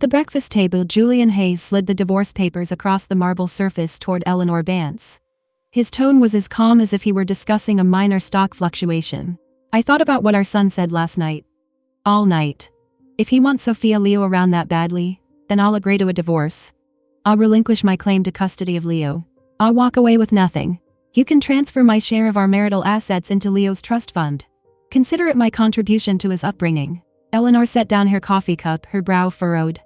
The breakfast table. Julian Hayes slid the divorce papers across the marble surface toward Eleanor Vance. His tone was as calm as if he were discussing a minor stock fluctuation. I thought about what our son said last night. All night. If he wants Sophia Leo around that badly, then I'll agree to a divorce. I'll relinquish my claim to custody of Leo. I'll walk away with nothing. You can transfer my share of our marital assets into Leo's trust fund. Consider it my contribution to his upbringing. Eleanor set down her coffee cup, her brow furrowed.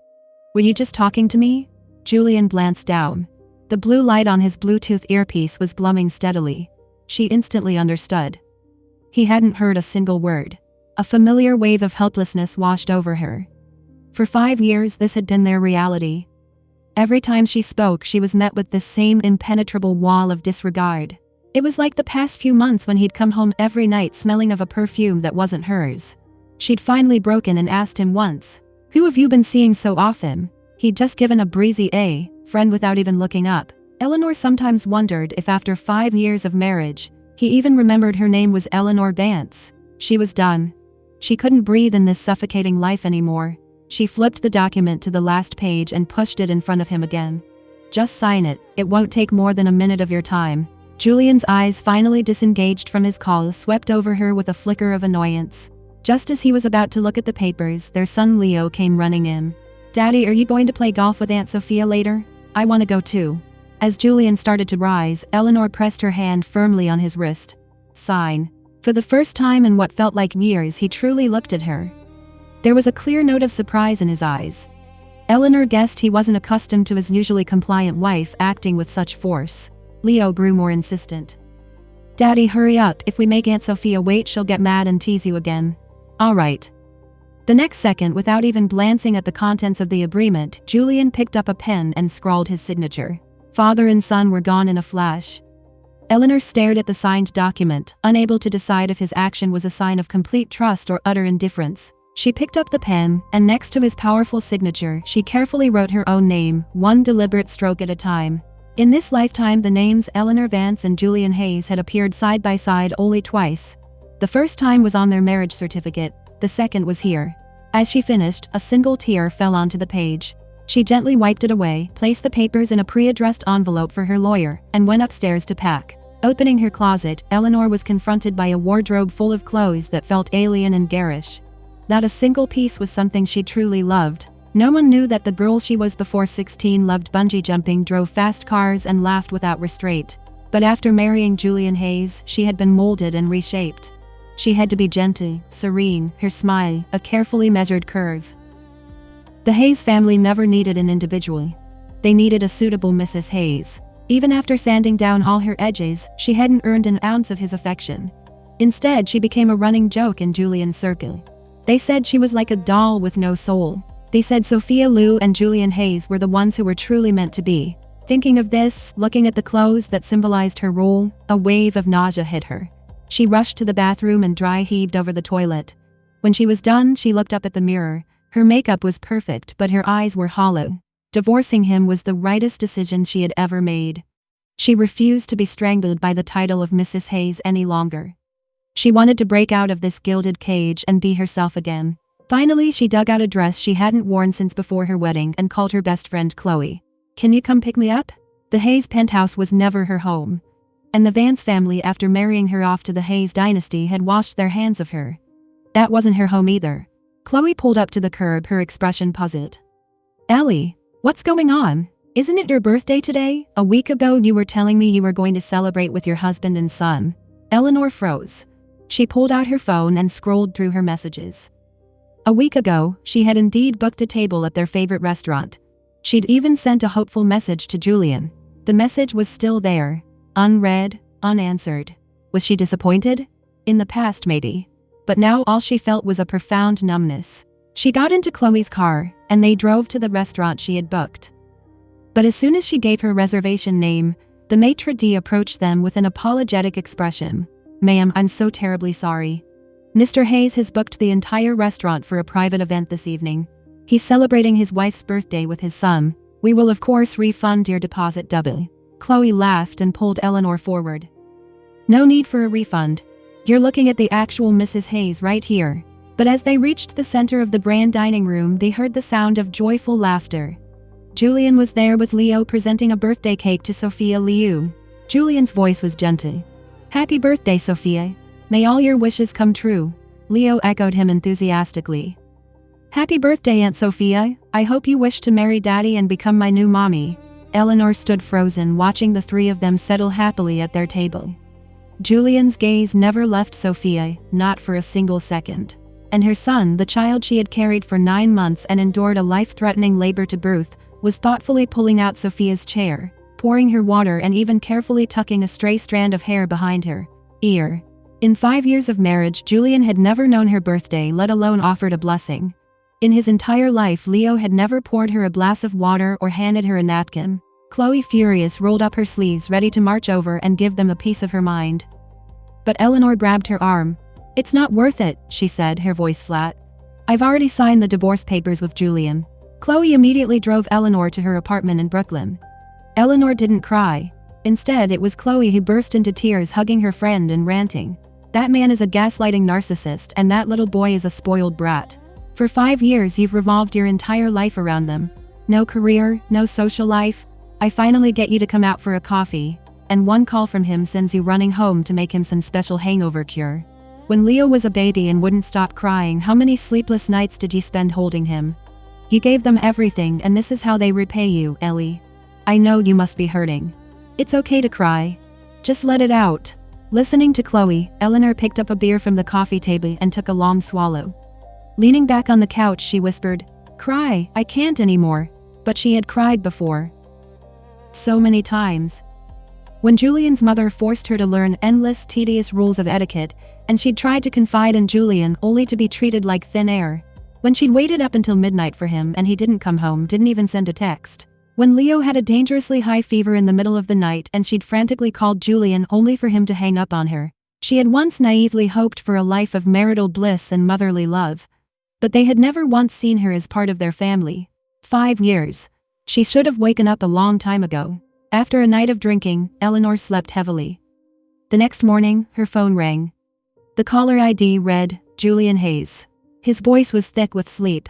Were you just talking to me? Julian glanced down. The blue light on his Bluetooth earpiece was blooming steadily. She instantly understood. He hadn't heard a single word. A familiar wave of helplessness washed over her. For 5 years this had been their reality. Every time she spoke she was met with this same impenetrable wall of disregard. It was like the past few months when he'd come home every night smelling of a perfume that wasn't hers. She'd finally broken and asked him once, "Who have you been seeing so often?" He'd just given a breezy friend without even looking up. Eleanor sometimes wondered if after 5 years of marriage, he even remembered her name was Eleanor Vance. She was done. She couldn't breathe in this suffocating life anymore. She flipped the document to the last page and pushed it in front of him again. Just sign it. It won't take more than a minute of your time. Julian's eyes, finally disengaged from his call, swept over her with a flicker of annoyance. Just as he was about to look at the papers, their son Leo came running in. "Daddy, are you going to play golf with Aunt Sophia later? I want to go too." As Julian started to rise, Eleanor pressed her hand firmly on his wrist. Sign. For the first time in what felt like years, he truly looked at her. There was a clear note of surprise in his eyes. Eleanor guessed he wasn't accustomed to his usually compliant wife acting with such force. Leo grew more insistent. "Daddy, hurry up. If we make Aunt Sophia wait, she'll get mad and tease you again." "All right." The next second, without even glancing at the contents of the agreement, Julian picked up a pen and scrawled his signature. Father and son were gone in a flash. Eleanor stared at the signed document, unable to decide if his action was a sign of complete trust or utter indifference. She picked up the pen, and next to his powerful signature, she carefully wrote her own name, one deliberate stroke at a time. In this lifetime, the names Eleanor Vance and Julian Hayes had appeared side by side only twice. The first time was on their marriage certificate, the second was here. As she finished, a single tear fell onto the page. She gently wiped it away, placed the papers in a pre-addressed envelope for her lawyer, and went upstairs to pack. Opening her closet, Eleanor was confronted by a wardrobe full of clothes that felt alien and garish. Not a single piece was something she truly loved. No one knew that the girl she was before 16 loved bungee jumping, drove fast cars, and laughed without restraint. But after marrying Julian Hayes, she had been molded and reshaped. She had to be gentle, serene, her smile, a carefully measured curve. The Hayes family never needed an individual. They needed a suitable Mrs. Hayes. Even after sanding down all her edges, she hadn't earned an ounce of his affection. Instead, she became a running joke in Julian's circle. They said she was like a doll with no soul. They said Sophia Lou and Julian Hayes were the ones who were truly meant to be. Thinking of this, looking at the clothes that symbolized her role, a wave of nausea hit her. She rushed to the bathroom and dry heaved over the toilet. When she was done, she looked up at the mirror. Her makeup was perfect, but her eyes were hollow. Divorcing him was the rightest decision she had ever made. She refused to be strangled by the title of Mrs. Hayes any longer. She wanted to break out of this gilded cage and be herself again. Finally, she dug out a dress she hadn't worn since before her wedding and called her best friend Chloe. "Can you come pick me up?" The Hayes penthouse was never her home. And the Vance family, after marrying her off to the Hayes dynasty, had washed their hands of her. That wasn't her home either. Chloe pulled up to the curb, her expression puzzled. "Ellie, what's going on? Isn't it your birthday today? A week ago you were telling me you were going to celebrate with your husband and son." Eleanor froze. She pulled out her phone and scrolled through her messages. A week ago, she had indeed booked a table at their favorite restaurant. She'd even sent a hopeful message to Julian. The message was still there, unread, unanswered. Was she disappointed? In the past, maybe. But now all she felt was a profound numbness. She got into Chloe's car, and they drove to the restaurant she had booked. But as soon as she gave her reservation name, the maitre d' approached them with an apologetic expression. "Ma'am, I'm so terribly sorry. Mr. Hayes has booked the entire restaurant for a private event this evening. He's celebrating his wife's birthday with his son. We will of course refund your deposit double." Chloe laughed and pulled Eleanor forward. "No need for a refund. You're looking at the actual Mrs. Hayes right here. But as they reached the center of the grand dining room, they heard the sound of joyful laughter. Julian was there with Leo presenting a birthday cake to Sophia Liu. Julian's voice was gentle. "Happy birthday, Sophia. May all your wishes come true." Leo echoed him enthusiastically. "Happy birthday, Aunt Sophia. I hope you wish to marry Daddy and become my new mommy." Eleanor stood frozen, watching the three of them settle happily at their table. Julian's gaze never left Sophia, not for a single second. And her son, the child she had carried for 9 months and endured a life-threatening labor to birth, was thoughtfully pulling out Sophia's chair, pouring her water and even carefully tucking a stray strand of hair behind her ear. In 5 years of marriage, Julian had never known her birthday, let alone offered a blessing. In his entire life, Leo had never poured her a glass of water or handed her a napkin. Chloe, furious, rolled up her sleeves, ready to march over and give them a piece of her mind. But Eleanor grabbed her arm. "It's not worth it," she said, her voice flat. "I've already signed the divorce papers with Julian." Chloe immediately drove Eleanor to her apartment in Brooklyn. Eleanor didn't cry. Instead, it was Chloe who burst into tears, hugging her friend and ranting. "That man is a gaslighting narcissist, and that little boy is a spoiled brat. For 5 years you've revolved your entire life around them. No career, no social life. I finally get you to come out for a coffee, and one call from him sends you running home to make him some special hangover cure. When Leo was a baby and wouldn't stop crying, how many sleepless nights did you spend holding him? You gave them everything, and this is how they repay you, Ellie. I know you must be hurting. It's okay to cry. Just let it out." Listening to Chloe, Eleanor picked up a beer from the coffee table and took a long swallow. Leaning back on the couch, she whispered, "Cry, I can't anymore." But she had cried before. So many times. When Julian's mother forced her to learn endless, tedious rules of etiquette, and she'd tried to confide in Julian only to be treated like thin air. When she'd waited up until midnight for him and he didn't come home, didn't even send a text. When Leo had a dangerously high fever in the middle of the night and she'd frantically called Julian only for him to hang up on her. She had once naively hoped for a life of marital bliss and motherly love. But they had never once seen her as part of their family. 5 years. She should have woken up a long time ago. After a night of drinking, Eleanor slept heavily. The next morning, her phone rang. The caller ID read, Julian Hayes. His voice was thick with sleep.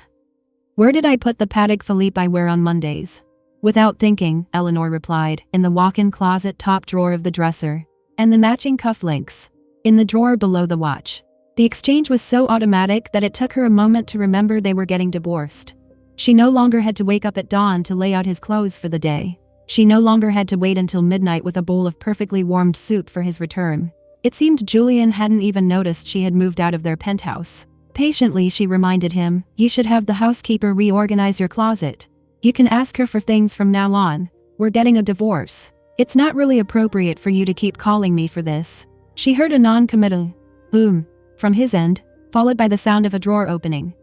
"Where did I put the Patek Philippe I wear on Mondays?" Without thinking, Eleanor replied, "In the walk-in closet top drawer of the dresser. And the matching cufflinks? In the drawer below the watch." The exchange was so automatic that it took her a moment to remember they were getting divorced. She no longer had to wake up at dawn to lay out his clothes for the day. She no longer had to wait until midnight with a bowl of perfectly warmed soup for his return. It seemed Julian hadn't even noticed she had moved out of their penthouse. Patiently, she reminded him, "You should have the housekeeper reorganize your closet. You can ask her for things from now on. We're getting a divorce. It's not really appropriate for you to keep calling me for this." She heard a non-committal boom from his end, followed by the sound of a drawer opening.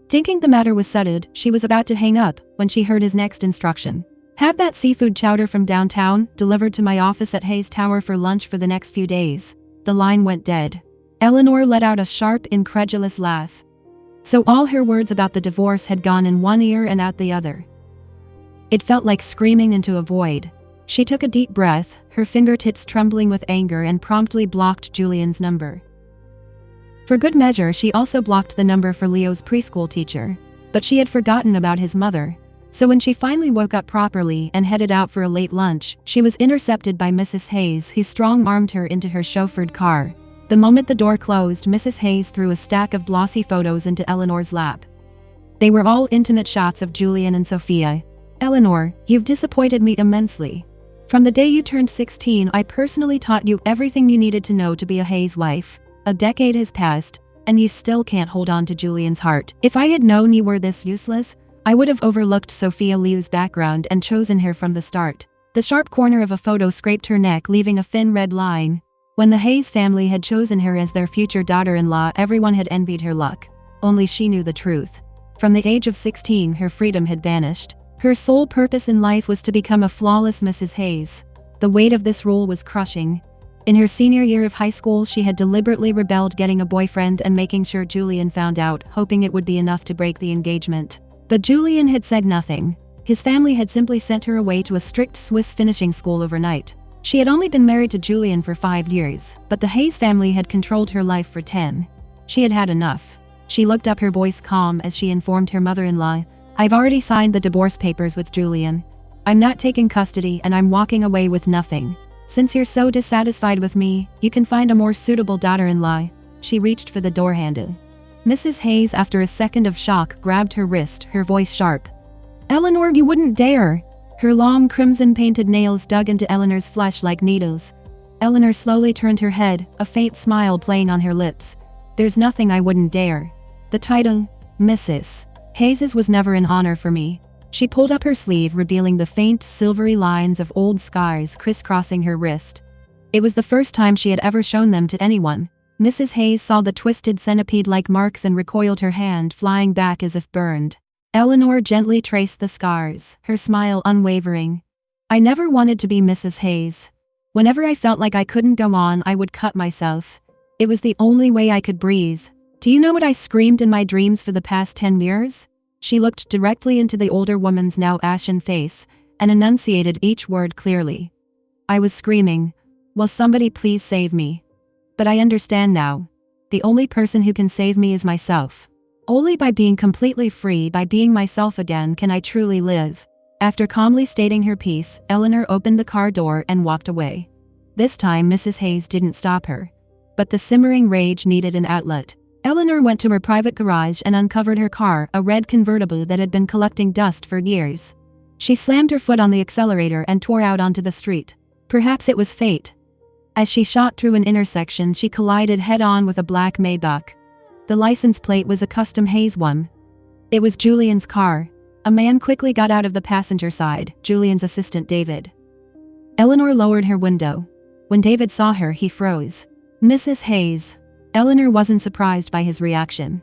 Thinking the matter was settled, she was about to hang up when she heard his next instruction. "Have that seafood chowder from downtown delivered to my office at Hayes Tower for lunch for the next few days." The line went dead. Eleanor let out a sharp, incredulous laugh. So all her words about the divorce had gone in one ear and out the other. It felt like screaming into a void. She took a deep breath, her fingertips trembling with anger, and promptly blocked Julian's number. For good measure, she also blocked the number for Leo's preschool teacher. But she had forgotten about his mother. So when she finally woke up properly and headed out for a late lunch, she was intercepted by Mrs. Hayes, who strong-armed her into her chauffeured car. The moment the door closed, Mrs. Hayes threw a stack of glossy photos into Eleanor's lap. They were all intimate shots of Julian and Sophia. "Eleanor, you've disappointed me immensely. From the day you turned 16, I personally taught you everything you needed to know to be a Hayes wife. A decade has passed, and you still can't hold on to Julian's heart. If I had known you were this useless, I would have overlooked Sophia Liu's background and chosen her from the start." The sharp corner of a photo scraped her neck, leaving a thin red line. When the Hayes family had chosen her as their future daughter-in-law, everyone had envied her luck. Only she knew the truth. From the age of 16, her freedom had vanished. Her sole purpose in life was to become a flawless Mrs. Hayes. The weight of this role was crushing. In her senior year of high school, she had deliberately rebelled, getting a boyfriend and making sure Julian found out, hoping it would be enough to break the engagement. But Julian had said nothing. His family had simply sent her away to a strict Swiss finishing school overnight. She had only been married to Julian for 5 years, but the Hayes family had controlled her life for 10. She had had enough. She looked up, her voice calm as she informed her mother-in-law. I've already signed the divorce papers with Julian. I'm not taking custody and I'm walking away with nothing. Since you're so dissatisfied with me, you can find a more suitable daughter-in-law. She reached for the door handle. Mrs. Hayes, after a second of shock, grabbed her wrist, her voice sharp. Eleanor, you wouldn't dare! Her long crimson-painted nails dug into Eleanor's flesh like needles. Eleanor slowly turned her head, a faint smile playing on her lips. There's nothing I wouldn't dare. The title, Mrs. Hayes, was never an honor for me. She pulled up her sleeve, revealing the faint, silvery lines of old scars crisscrossing her wrist. It was the first time she had ever shown them to anyone. Mrs. Hayes saw the twisted centipede-like marks and recoiled, her hand flying back as if burned. Eleanor gently traced the scars, her smile unwavering. I never wanted to be Mrs. Hayes. Whenever I felt like I couldn't go on, I would cut myself. It was the only way I could breathe. Do you know what I screamed in my dreams for the past 10 years? She looked directly into the older woman's now ashen face and enunciated each word clearly. I was screaming, will somebody please save me? But I understand now. The only person who can save me is myself. Only by being completely free, by being myself again, can I truly live. After calmly stating her piece, Eleanor opened the car door and walked away. This time Mrs. Hayes didn't stop her. But the simmering rage needed an outlet. Eleanor went to her private garage and uncovered her car, a red convertible that had been collecting dust for years. She slammed her foot on the accelerator and tore out onto the street. Perhaps it was fate. As she shot through an intersection, she collided head-on with a black Maybach. The license plate was a custom Hayes one. It was Julian's car. A man quickly got out of the passenger side, Julian's assistant David. Eleanor lowered her window. When David saw her, he froze. Mrs. Hayes. Eleanor wasn't surprised by his reaction.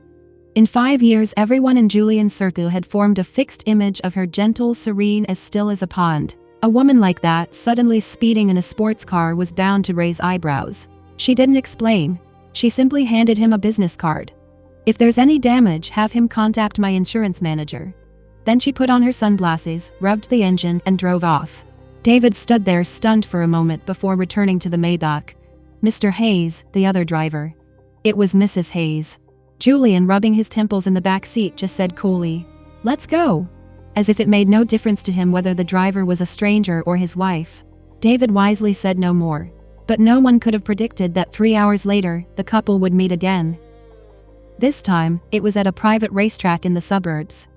In 5 years, everyone in Julian's circle had formed a fixed image of her, gentle, serene, as still as a pond. A woman like that, suddenly speeding in a sports car, was bound to raise eyebrows. She didn't explain. She simply handed him a business card. If there's any damage, have him contact my insurance manager. Then she put on her sunglasses, rubbed the engine, and drove off. David stood there stunned for a moment before returning to the Maybach. Mr. Hayes, the other driver. It was Mrs. Hayes. Julian, rubbing his temples in the back seat, just said coolly, "Let's go." As if it made no difference to him whether the driver was a stranger or his wife. David wisely said no more. But no one could have predicted that 3 hours later, the couple would meet again. This time, it was at a private racetrack in the suburbs.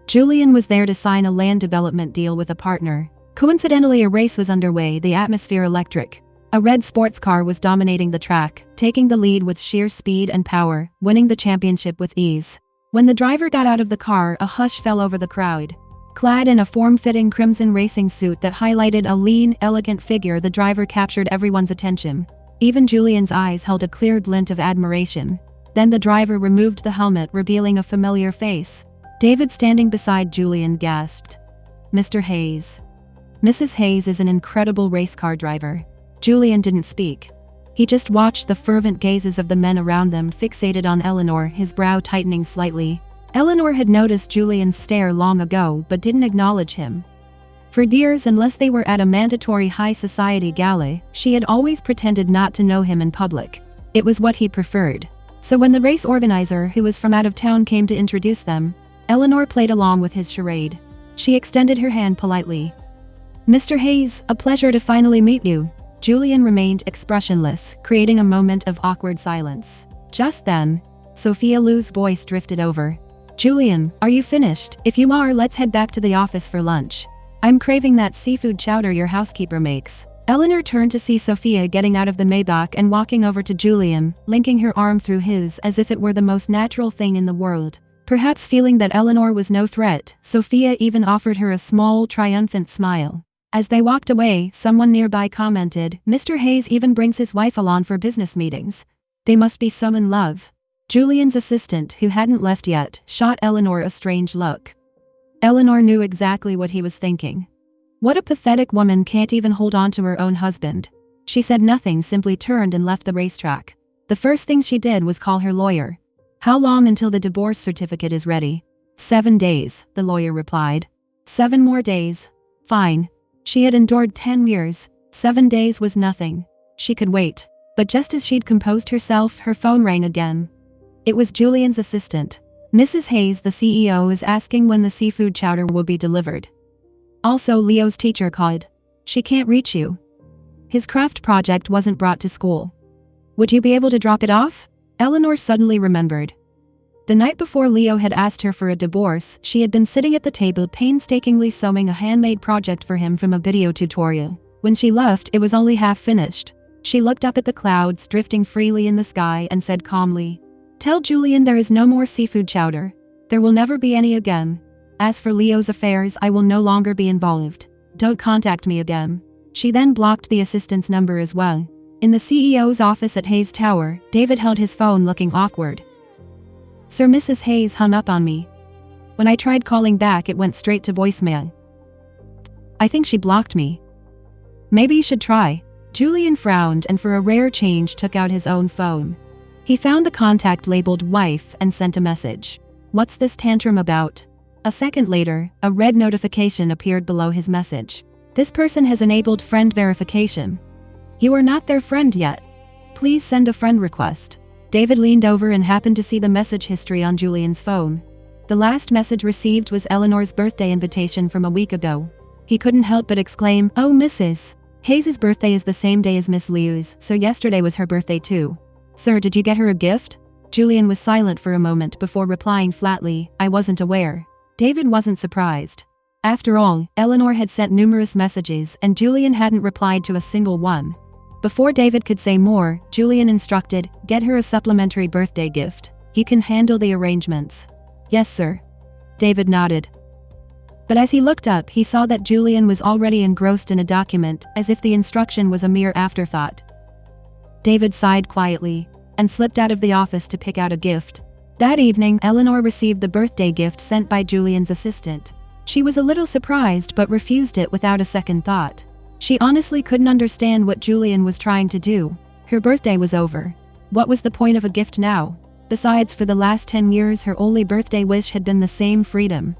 Julian was there to sign a land development deal with a partner. Coincidentally, a race was underway, the atmosphere electric. A red sports car was dominating the track, taking the lead with sheer speed and power, winning the championship with ease. When the driver got out of the car, a hush fell over the crowd. Clad in a form-fitting crimson racing suit that highlighted a lean, elegant figure, the driver captured everyone's attention. Even Julian's eyes held a clear glint of admiration. Then the driver removed the helmet, revealing a familiar face. David, standing beside Julian, gasped. Mr. Hayes. Mrs. Hayes is an incredible race car driver. Julian didn't speak. He just watched the fervent gazes of the men around them, fixated on Eleanor, his brow tightening slightly. Eleanor had noticed Julian's stare long ago but didn't acknowledge him. For years, unless they were at a mandatory high society gala, she had always pretended not to know him in public. It was what he preferred. So when the race organizer, who was from out of town, came to introduce them, Eleanor played along with his charade. She extended her hand politely. Mr. Hayes, a pleasure to finally meet you. Julian remained expressionless, creating a moment of awkward silence. Just then, Sophia Lou's voice drifted over. Julian, are you finished? If you are, let's head back to the office for lunch. I'm craving that seafood chowder your housekeeper makes. Eleanor turned to see Sophia getting out of the Maybach and walking over to Julian, linking her arm through his as if it were the most natural thing in the world. Perhaps feeling that Eleanor was no threat, Sophia even offered her a small, triumphant smile. As they walked away, someone nearby commented, Mr. Hayes even brings his wife along for business meetings. They must be so in love. Julian's assistant, who hadn't left yet, shot Eleanor a strange look. Eleanor knew exactly what he was thinking. What a pathetic woman, can't even hold on to her own husband. She said nothing, simply turned and left the racetrack. The first thing she did was call her lawyer. How long until the divorce certificate is ready? 7 days, the lawyer replied. 7 more days. Fine. She had endured 10 years. 7 days was nothing. She could wait. But just as she'd composed herself, her phone rang again. It was Julian's assistant. Mrs. Hayes, the CEO, is asking when the seafood chowder will be delivered. Also, Leo's teacher called. She can't reach you. His craft project wasn't brought to school. Would you be able to drop it off? Eleanor suddenly remembered. The night before Leo had asked her for a divorce, she had been sitting at the table painstakingly sewing a handmade project for him from a video tutorial. When she left, it was only half finished. She looked up at the clouds drifting freely in the sky and said calmly, "Tell Julian there is no more seafood chowder. There will never be any again. As for Leo's affairs, I will no longer be involved. Don't contact me again." She then blocked the assistant's number as well. In the CEO's office at Hayes Tower, David held his phone looking awkward. "Sir, Mrs. Hayes hung up on me. When I tried calling back, it went straight to voicemail. I think she blocked me. Maybe you should try." Julian frowned and for a rare change took out his own phone. He found the contact labeled wife and sent a message. "What's this tantrum about?" A second later, a red notification appeared below his message. "This person has enabled friend verification. You are not their friend yet. Please send a friend request." David leaned over and happened to see the message history on Julian's phone. The last message received was Eleanor's birthday invitation from a week ago. He couldn't help but exclaim, "Oh, Mrs. Hayes' birthday is the same day as Miss Liu's, so yesterday was her birthday too. Sir, did you get her a gift?" Julian was silent for a moment before replying flatly, "I wasn't aware." David wasn't surprised. After all, Eleanor had sent numerous messages and Julian hadn't replied to a single one. Before David could say more, Julian instructed, "Get her a supplementary birthday gift. You can handle the arrangements." "Yes, sir." David nodded. But as he looked up, he saw that Julian was already engrossed in a document, as if the instruction was a mere afterthought. David sighed quietly and slipped out of the office to pick out a gift. That evening, Eleanor received the birthday gift sent by Julian's assistant. She was a little surprised but refused it without a second thought. She honestly couldn't understand what Julian was trying to do. Her birthday was over. What was the point of a gift now? Besides, for the last 10 years her only birthday wish had been the same freedom.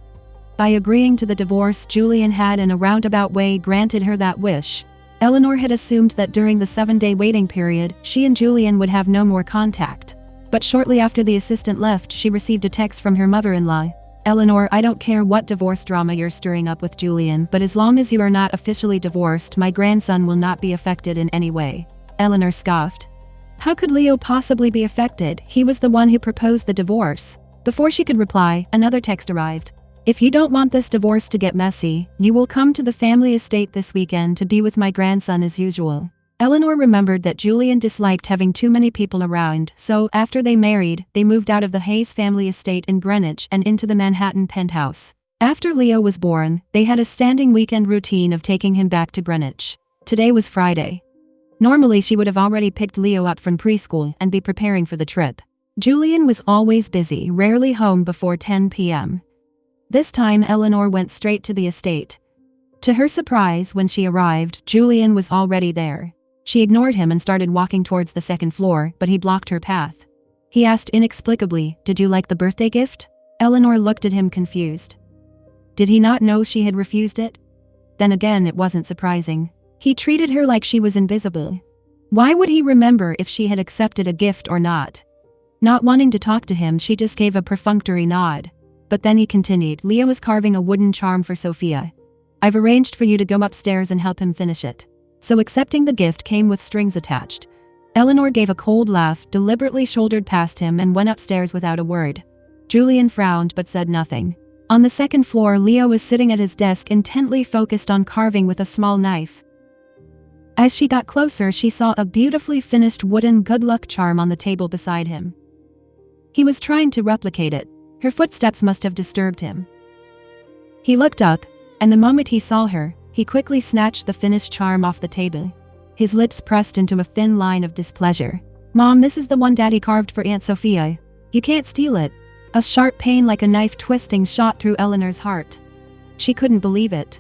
By agreeing to the divorce, Julian had in a roundabout way granted her that wish. Eleanor had assumed that during the 7-day waiting period, she and Julian would have no more contact. But shortly after the assistant left, she received a text from her mother-in-law. "Eleanor, I don't care what divorce drama you're stirring up with Julian, but as long as you are not officially divorced, my grandson will not be affected in any way." Eleanor scoffed. How could Leo possibly be affected? He was the one who proposed the divorce. Before she could reply, another text arrived. "If you don't want this divorce to get messy, you will come to the family estate this weekend to be with my grandson as usual." Eleanor remembered that Julian disliked having too many people around, so, after they married, they moved out of the Hayes family estate in Greenwich and into the Manhattan penthouse. After Leo was born, they had a standing weekend routine of taking him back to Greenwich. Today was Friday. Normally she would have already picked Leo up from preschool and be preparing for the trip. Julian was always busy, rarely home before 10 p.m. This time Eleanor went straight to the estate. To her surprise, when she arrived, Julian was already there. She ignored him and started walking towards the second floor, but he blocked her path. He asked inexplicably, "Did you like the birthday gift?" Eleanor looked at him confused. Did he not know she had refused it? Then again, it wasn't surprising. He treated her like she was invisible. Why would he remember if she had accepted a gift or not? Not wanting to talk to him, she just gave a perfunctory nod. But then he continued, "Leo is carving a wooden charm for Sophia. I've arranged for you to go upstairs and help him finish it." So accepting the gift came with strings attached. Eleanor gave a cold laugh, deliberately shouldered past him and went upstairs without a word. Julian frowned but said nothing. On the second floor, Leo was sitting at his desk intently focused on carving with a small knife. As she got closer, she saw a beautifully finished wooden good luck charm on the table beside him. He was trying to replicate it. Her footsteps must have disturbed him. He looked up, and the moment he saw her, he quickly snatched the finished charm off the table. His lips pressed into a thin line of displeasure. "Mom, this is the one Daddy carved for Aunt Sophia. You can't steal it." A sharp pain like a knife twisting shot through Eleanor's heart. She couldn't believe it.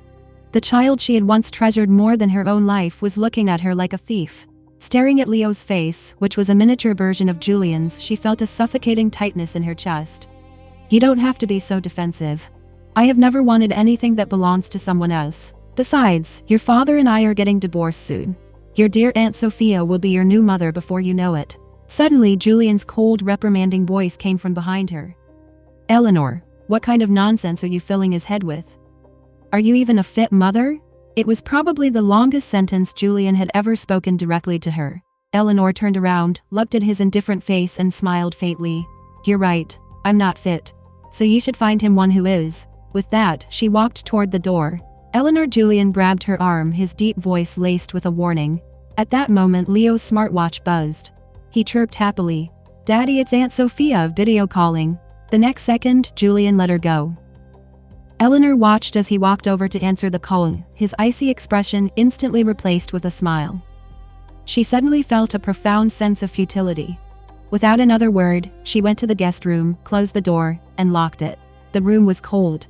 The child she had once treasured more than her own life was looking at her like a thief. Staring at Leo's face, which was a miniature version of Julian's, she felt a suffocating tightness in her chest. "You don't have to be so defensive. I have never wanted anything that belongs to someone else. Besides, your father and I are getting divorced soon. Your dear Aunt Sophia will be your new mother before you know it." Suddenly, Julian's cold, reprimanding voice came from behind her. Eleanor, what kind of nonsense are you filling his head with? Are you even a fit mother? It was probably the longest sentence Julian had ever spoken directly to her. Eleanor turned around, looked at his indifferent face and smiled faintly. You're right, I'm not fit. So you should find him one who is. With that, she walked toward the door. Eleanor Julian grabbed her arm, his deep voice laced with a warning. At that moment, Leo's smartwatch buzzed. He chirped happily. Daddy, it's Aunt Sophia video calling. The next second, Julian let her go. Eleanor watched as he walked over to answer the call, his icy expression instantly replaced with a smile. She suddenly felt a profound sense of futility. Without another word, she went to the guest room, closed the door, and locked it. The room was cold.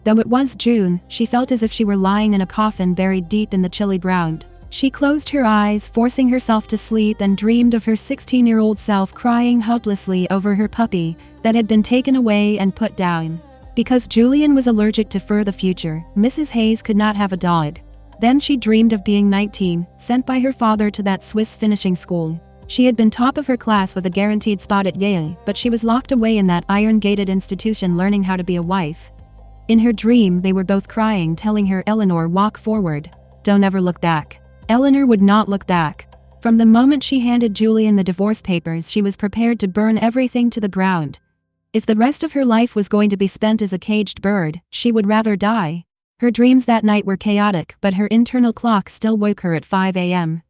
Though it was June, she felt as if she were lying in a coffin buried deep in the chilly ground. She closed her eyes, forcing herself to sleep, and dreamed of her 16-year-old self crying helplessly over her puppy that had been taken away and put down. Because Julian was allergic to fur the future, Mrs. Hayes could not have a dog. Then she dreamed of being 19, sent by her father to that Swiss finishing school. She had been top of her class with a guaranteed spot at Yale, but she was locked away in that iron-gated institution learning how to be a wife. In her dream, they were both crying, telling her, Eleanor, walk forward. Don't ever look back. Eleanor would not look back. From the moment she handed Julian the divorce papers, she was prepared to burn everything to the ground. If the rest of her life was going to be spent as a caged bird, she would rather die. Her dreams that night were chaotic, but her internal clock still woke her at 5 a.m.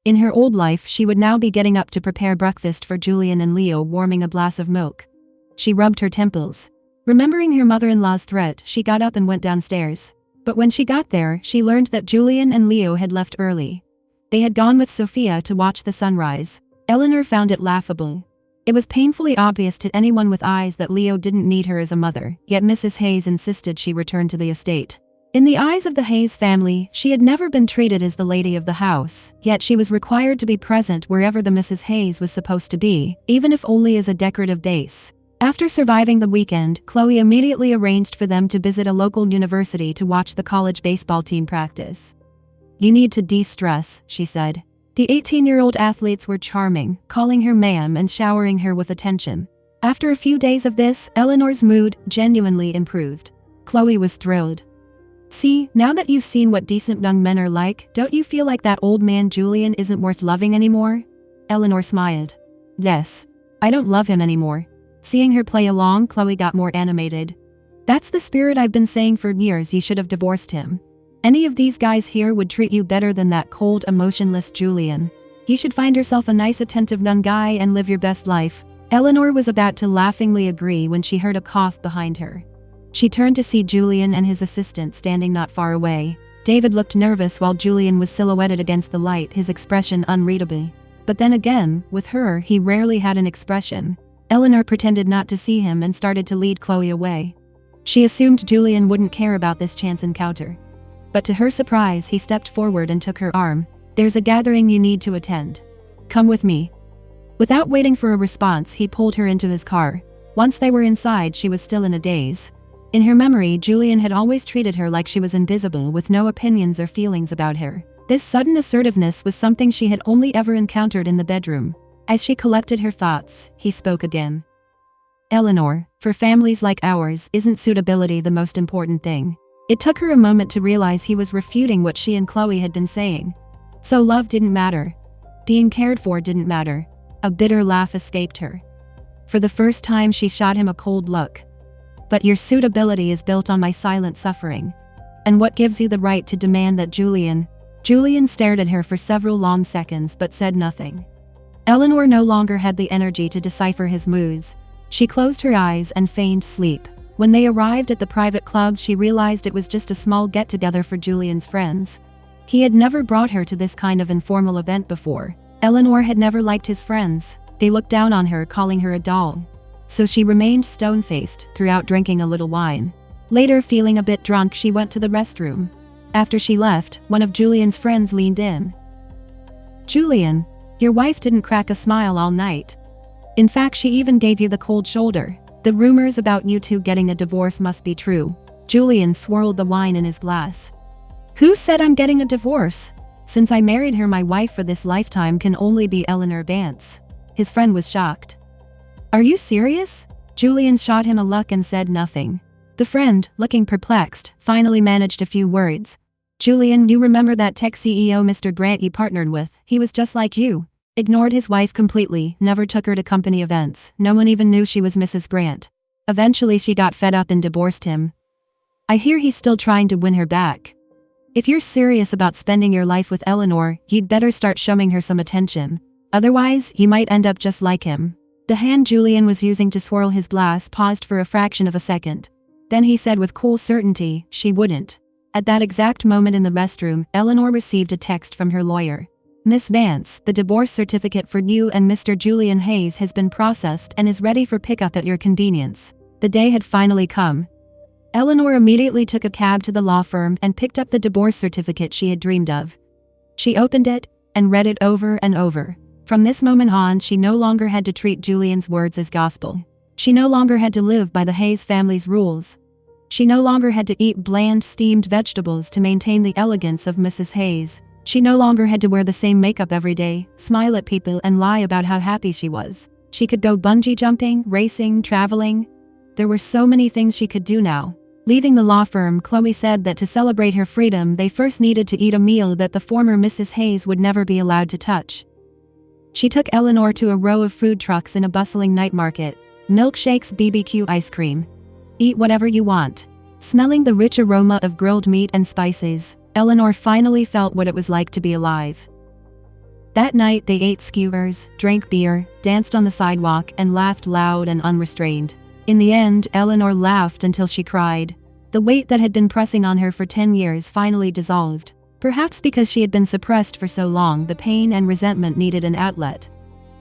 In her old life, she would now be getting up to prepare breakfast for Julian and Leo, warming a glass of milk. She rubbed her temples. Remembering her mother-in-law's threat, she got up and went downstairs. But when she got there, she learned that Julian and Leo had left early. They had gone with Sophia to watch the sunrise. Eleanor found it laughable. It was painfully obvious to anyone with eyes that Leo didn't need her as a mother, yet Mrs. Hayes insisted she return to the estate. In the eyes of the Hayes family, she had never been treated as the lady of the house, yet she was required to be present wherever the Mrs. Hayes was supposed to be, even if only as a decorative base. After surviving the weekend, Chloe immediately arranged for them to visit a local university to watch the college baseball team practice. You need to de-stress, she said. The 18-year-old athletes were charming, calling her ma'am and showering her with attention. After a few days of this, Eleanor's mood genuinely improved. Chloe was thrilled. See, now that you've seen what decent young men are like, don't you feel like that old man Julian isn't worth loving anymore? Eleanor smiled. Yes. I don't love him anymore. Seeing her play along, Chloe got more animated. That's the spirit I've been saying for years, you should have divorced him. Any of these guys here would treat you better than that cold, emotionless Julian. You should find yourself a nice, attentive young guy and live your best life. Eleanor was about to laughingly agree when she heard a cough behind her. She turned to see Julian and his assistant standing not far away. David looked nervous while Julian was silhouetted against the light, his expression unreadable. But then again, with her, he rarely had an expression. Eleanor pretended not to see him and started to lead Chloe away. She assumed Julian wouldn't care about this chance encounter. But to her surprise, he stepped forward and took her arm. There's a gathering you need to attend. Come with me. Without waiting for a response, he pulled her into his car. Once they were inside, she was still in a daze. In her memory, Julian had always treated her like she was invisible, with no opinions or feelings about her. This sudden assertiveness was something she had only ever encountered in the bedroom. As she collected her thoughts, he spoke again. Eleanor, for families like ours, isn't suitability the most important thing? It took her a moment to realize he was refuting what she and Chloe had been saying. So love didn't matter. Being cared for didn't matter. A bitter laugh escaped her. For the first time, she shot him a cold look. But your suitability is built on my silent suffering. And what gives you the right to demand that Julian stared at her for several long seconds but said nothing. Eleanor no longer had the energy to decipher his moods. She closed her eyes and feigned sleep. When they arrived at the private club, she realized it was just a small get-together for Julian's friends. He had never brought her to this kind of informal event before. Eleanor had never liked his friends. They looked down on her, calling her a doll. So she remained stone-faced throughout, drinking a little wine. Later, feeling a bit drunk, she went to the restroom. After she left, one of Julian's friends leaned in. Julian, your wife didn't crack a smile all night. In fact, she even gave you the cold shoulder. The rumors about you two getting a divorce must be true. Julian swirled the wine in his glass. Who said I'm getting a divorce? Since I married her, my wife for this lifetime can only be Eleanor Vance. His friend was shocked. Are you serious? Julian shot him a look and said nothing. The friend, looking perplexed, finally managed a few words. Julian, you remember that tech CEO Mr. Grant you partnered with? He was just like you. Ignored his wife completely, never took her to company events, no one even knew she was Mrs. Grant. Eventually she got fed up and divorced him. I hear he's still trying to win her back. If you're serious about spending your life with Eleanor, you'd better start showing her some attention. Otherwise, you might end up just like him. The hand Julian was using to swirl his glass paused for a fraction of a second. Then he said with cool certainty, she wouldn't. At that exact moment in the restroom, Eleanor received a text from her lawyer. Miss Vance, the divorce certificate for you and Mr. Julian Hayes has been processed and is ready for pickup at your convenience. The day had finally come. Eleanor immediately took a cab to the law firm and picked up the divorce certificate she had dreamed of. She opened it and read it over and over. From this moment on, she no longer had to treat Julian's words as gospel. She no longer had to live by the Hayes family's rules. She no longer had to eat bland steamed vegetables to maintain the elegance of Mrs. Hayes. She no longer had to wear the same makeup every day, smile at people and lie about how happy she was. She could go bungee jumping, racing, traveling. There were so many things she could do now. Leaving the law firm, Chloe said that to celebrate her freedom they first needed to eat a meal that the former Mrs. Hayes would never be allowed to touch. She took Eleanor to a row of food trucks in a bustling night market. Milkshakes, BBQ ice cream. Eat whatever you want. Smelling the rich aroma of grilled meat and spices, Eleanor finally felt what it was like to be alive. That night they ate skewers, drank beer, danced on the sidewalk and laughed loud and unrestrained. In the end, Eleanor laughed until she cried. The weight that had been pressing on her for 10 years finally dissolved. Perhaps because she had been suppressed for so long, the pain and resentment needed an outlet.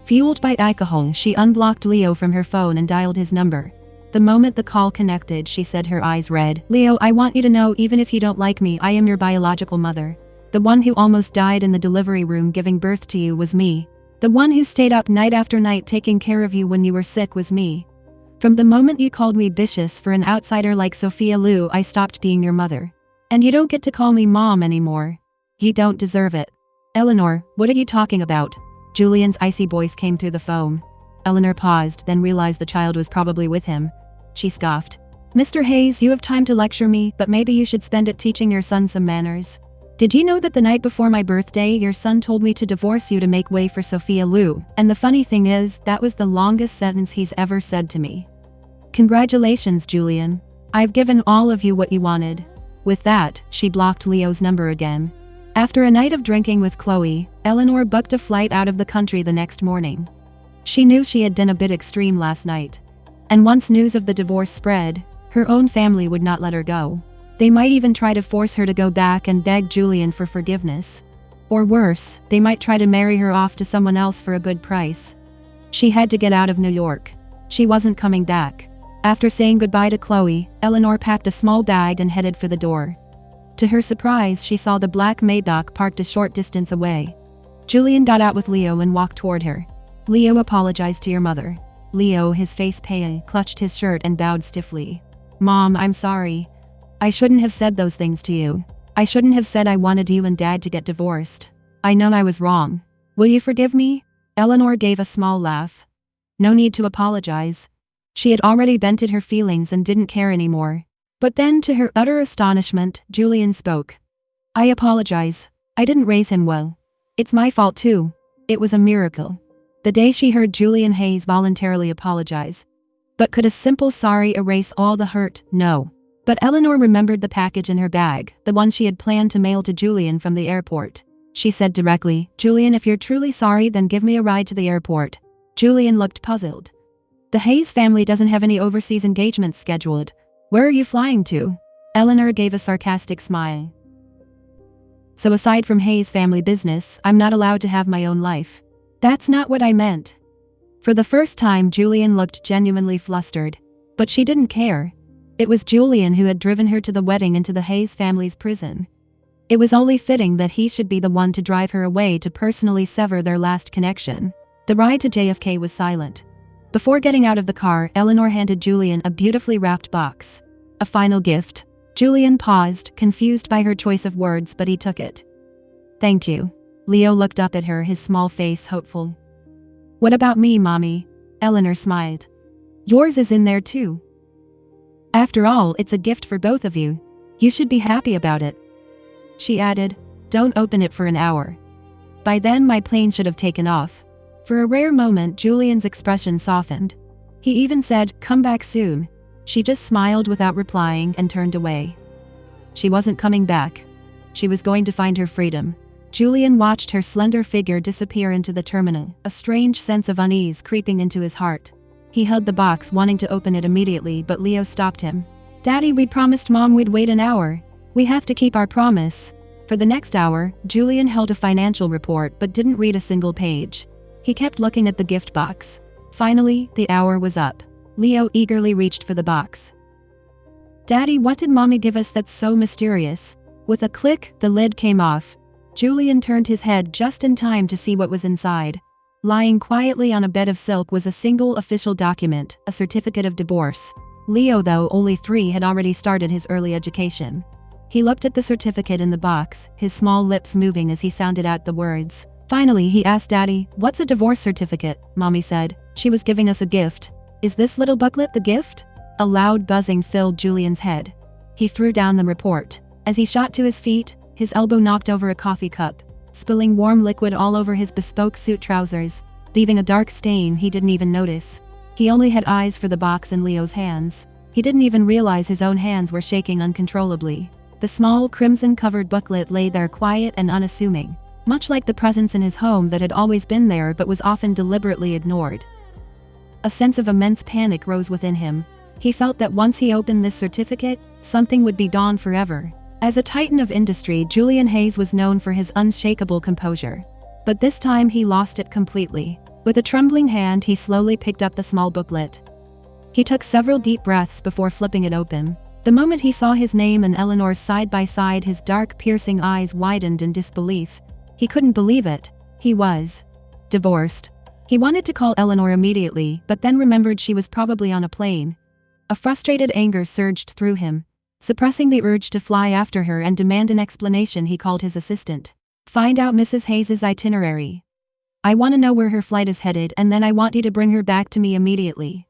Fueled by alcohol, she unblocked Leo from her phone and dialed his number. The moment the call connected, she said, her eyes red. Leo, I want you to know, even if you don't like me, I am your biological mother. The one who almost died in the delivery room giving birth to you was me. The one who stayed up night after night taking care of you when you were sick was me. From the moment you called me vicious for an outsider like Sophia Liu, I stopped being your mother. And you don't get to call me mom anymore. You don't deserve it. Eleanor, what are you talking about? Julian's icy voice came through the phone. Eleanor paused, then realized the child was probably with him. She scoffed. Mr. Hayes, you have time to lecture me, but maybe you should spend it teaching your son some manners. Did you know that the night before my birthday, your son told me to divorce you to make way for Sophia Liu? And the funny thing is, that was the longest sentence he's ever said to me. Congratulations, Julian. I've given all of you what you wanted. With that, she blocked Leo's number again. After a night of drinking with Chloe, Eleanor booked a flight out of the country the next morning. She knew she had been a bit extreme last night. And once news of the divorce spread, her own family would not let her go. They might even try to force her to go back and beg Julian for forgiveness. Or worse, they might try to marry her off to someone else for a good price. She had to get out of New York. She wasn't coming back. After saying goodbye to Chloe, Eleanor packed a small bag and headed for the door. To her surprise, she saw the black Maybach parked a short distance away. Julian got out with Leo and walked toward her. Leo apologized to your mother. Leo, his face pale, clutched his shirt and bowed stiffly. Mom, I'm sorry. I shouldn't have said those things to you. I shouldn't have said I wanted you and Dad to get divorced. I know I was wrong. Will you forgive me? Eleanor gave a small laugh. No need to apologize. She had already vented her feelings and didn't care anymore. But then, to her utter astonishment, Julian spoke. I apologize. I didn't raise him well. It's my fault too. It was a miracle. The day she heard Julian Hayes voluntarily apologize. But could a simple sorry erase all the hurt? No. But Eleanor remembered the package in her bag, the one she had planned to mail to Julian from the airport. She said directly, Julian, if you're truly sorry, then give me a ride to the airport. Julian looked puzzled. The Hayes family doesn't have any overseas engagements scheduled. Where are you flying to? Eleanor gave a sarcastic smile. So aside from Hayes family business, I'm not allowed to have my own life. That's not what I meant. For the first time, Julian looked genuinely flustered. But she didn't care. It was Julian who had driven her to the wedding into the Hayes family's prison. It was only fitting that he should be the one to drive her away to personally sever their last connection. The ride to JFK was silent. Before getting out of the car, Eleanor handed Julian a beautifully wrapped box. A final gift. Julian paused, confused by her choice of words, but he took it. Thank you. Leo looked up at her, his small face hopeful. What about me, Mommy? Eleanor smiled. Yours is in there too. After all, it's a gift for both of you. You should be happy about it. She added, don't open it for an hour. By then my plane should have taken off. For a rare moment Julian's expression softened. He even said, come back soon. She just smiled without replying and turned away. She wasn't coming back. She was going to find her freedom. Julian watched her slender figure disappear into the terminal, a strange sense of unease creeping into his heart. He held the box, wanting to open it immediately, but Leo stopped him. Daddy, we promised Mom we'd wait an hour. We have to keep our promise. For the next hour, Julian held a financial report but didn't read a single page. He kept looking at the gift box. Finally, the hour was up. Leo eagerly reached for the box. Daddy, what did Mommy give us that's so mysterious? With a click, the lid came off. Julian turned his head just in time to see what was inside. Lying quietly on a bed of silk was a single official document, a certificate of divorce. Leo, though only 3, had already started his early education. He looked at the certificate in the box, his small lips moving as he sounded out the words. Finally, he asked Daddy, what's a divorce certificate? Mommy said, she was giving us a gift. Is this little booklet the gift? A loud buzzing filled Julian's head. He threw down the report. As he shot to his feet, his elbow knocked over a coffee cup, spilling warm liquid all over his bespoke suit trousers, leaving a dark stain he didn't even notice. He only had eyes for the box in Leo's hands. He didn't even realize his own hands were shaking uncontrollably. The small, crimson-covered booklet lay there quiet and unassuming, much like the presence in his home that had always been there but was often deliberately ignored. A sense of immense panic rose within him. He felt that once he opened this certificate, something would be gone forever. As a titan of industry, Julian Hayes was known for his unshakable composure. But this time he lost it completely. With a trembling hand, he slowly picked up the small booklet. He took several deep breaths before flipping it open. The moment he saw his name and Eleanor's side by side, his dark, piercing eyes widened in disbelief. He couldn't believe it. He was divorced. He wanted to call Eleanor immediately, but then remembered she was probably on a plane. A frustrated anger surged through him. Suppressing the urge to fly after her and demand an explanation, he called his assistant. Find out Mrs. Hayes' itinerary. I want to know where her flight is headed, and then I want you to bring her back to me immediately.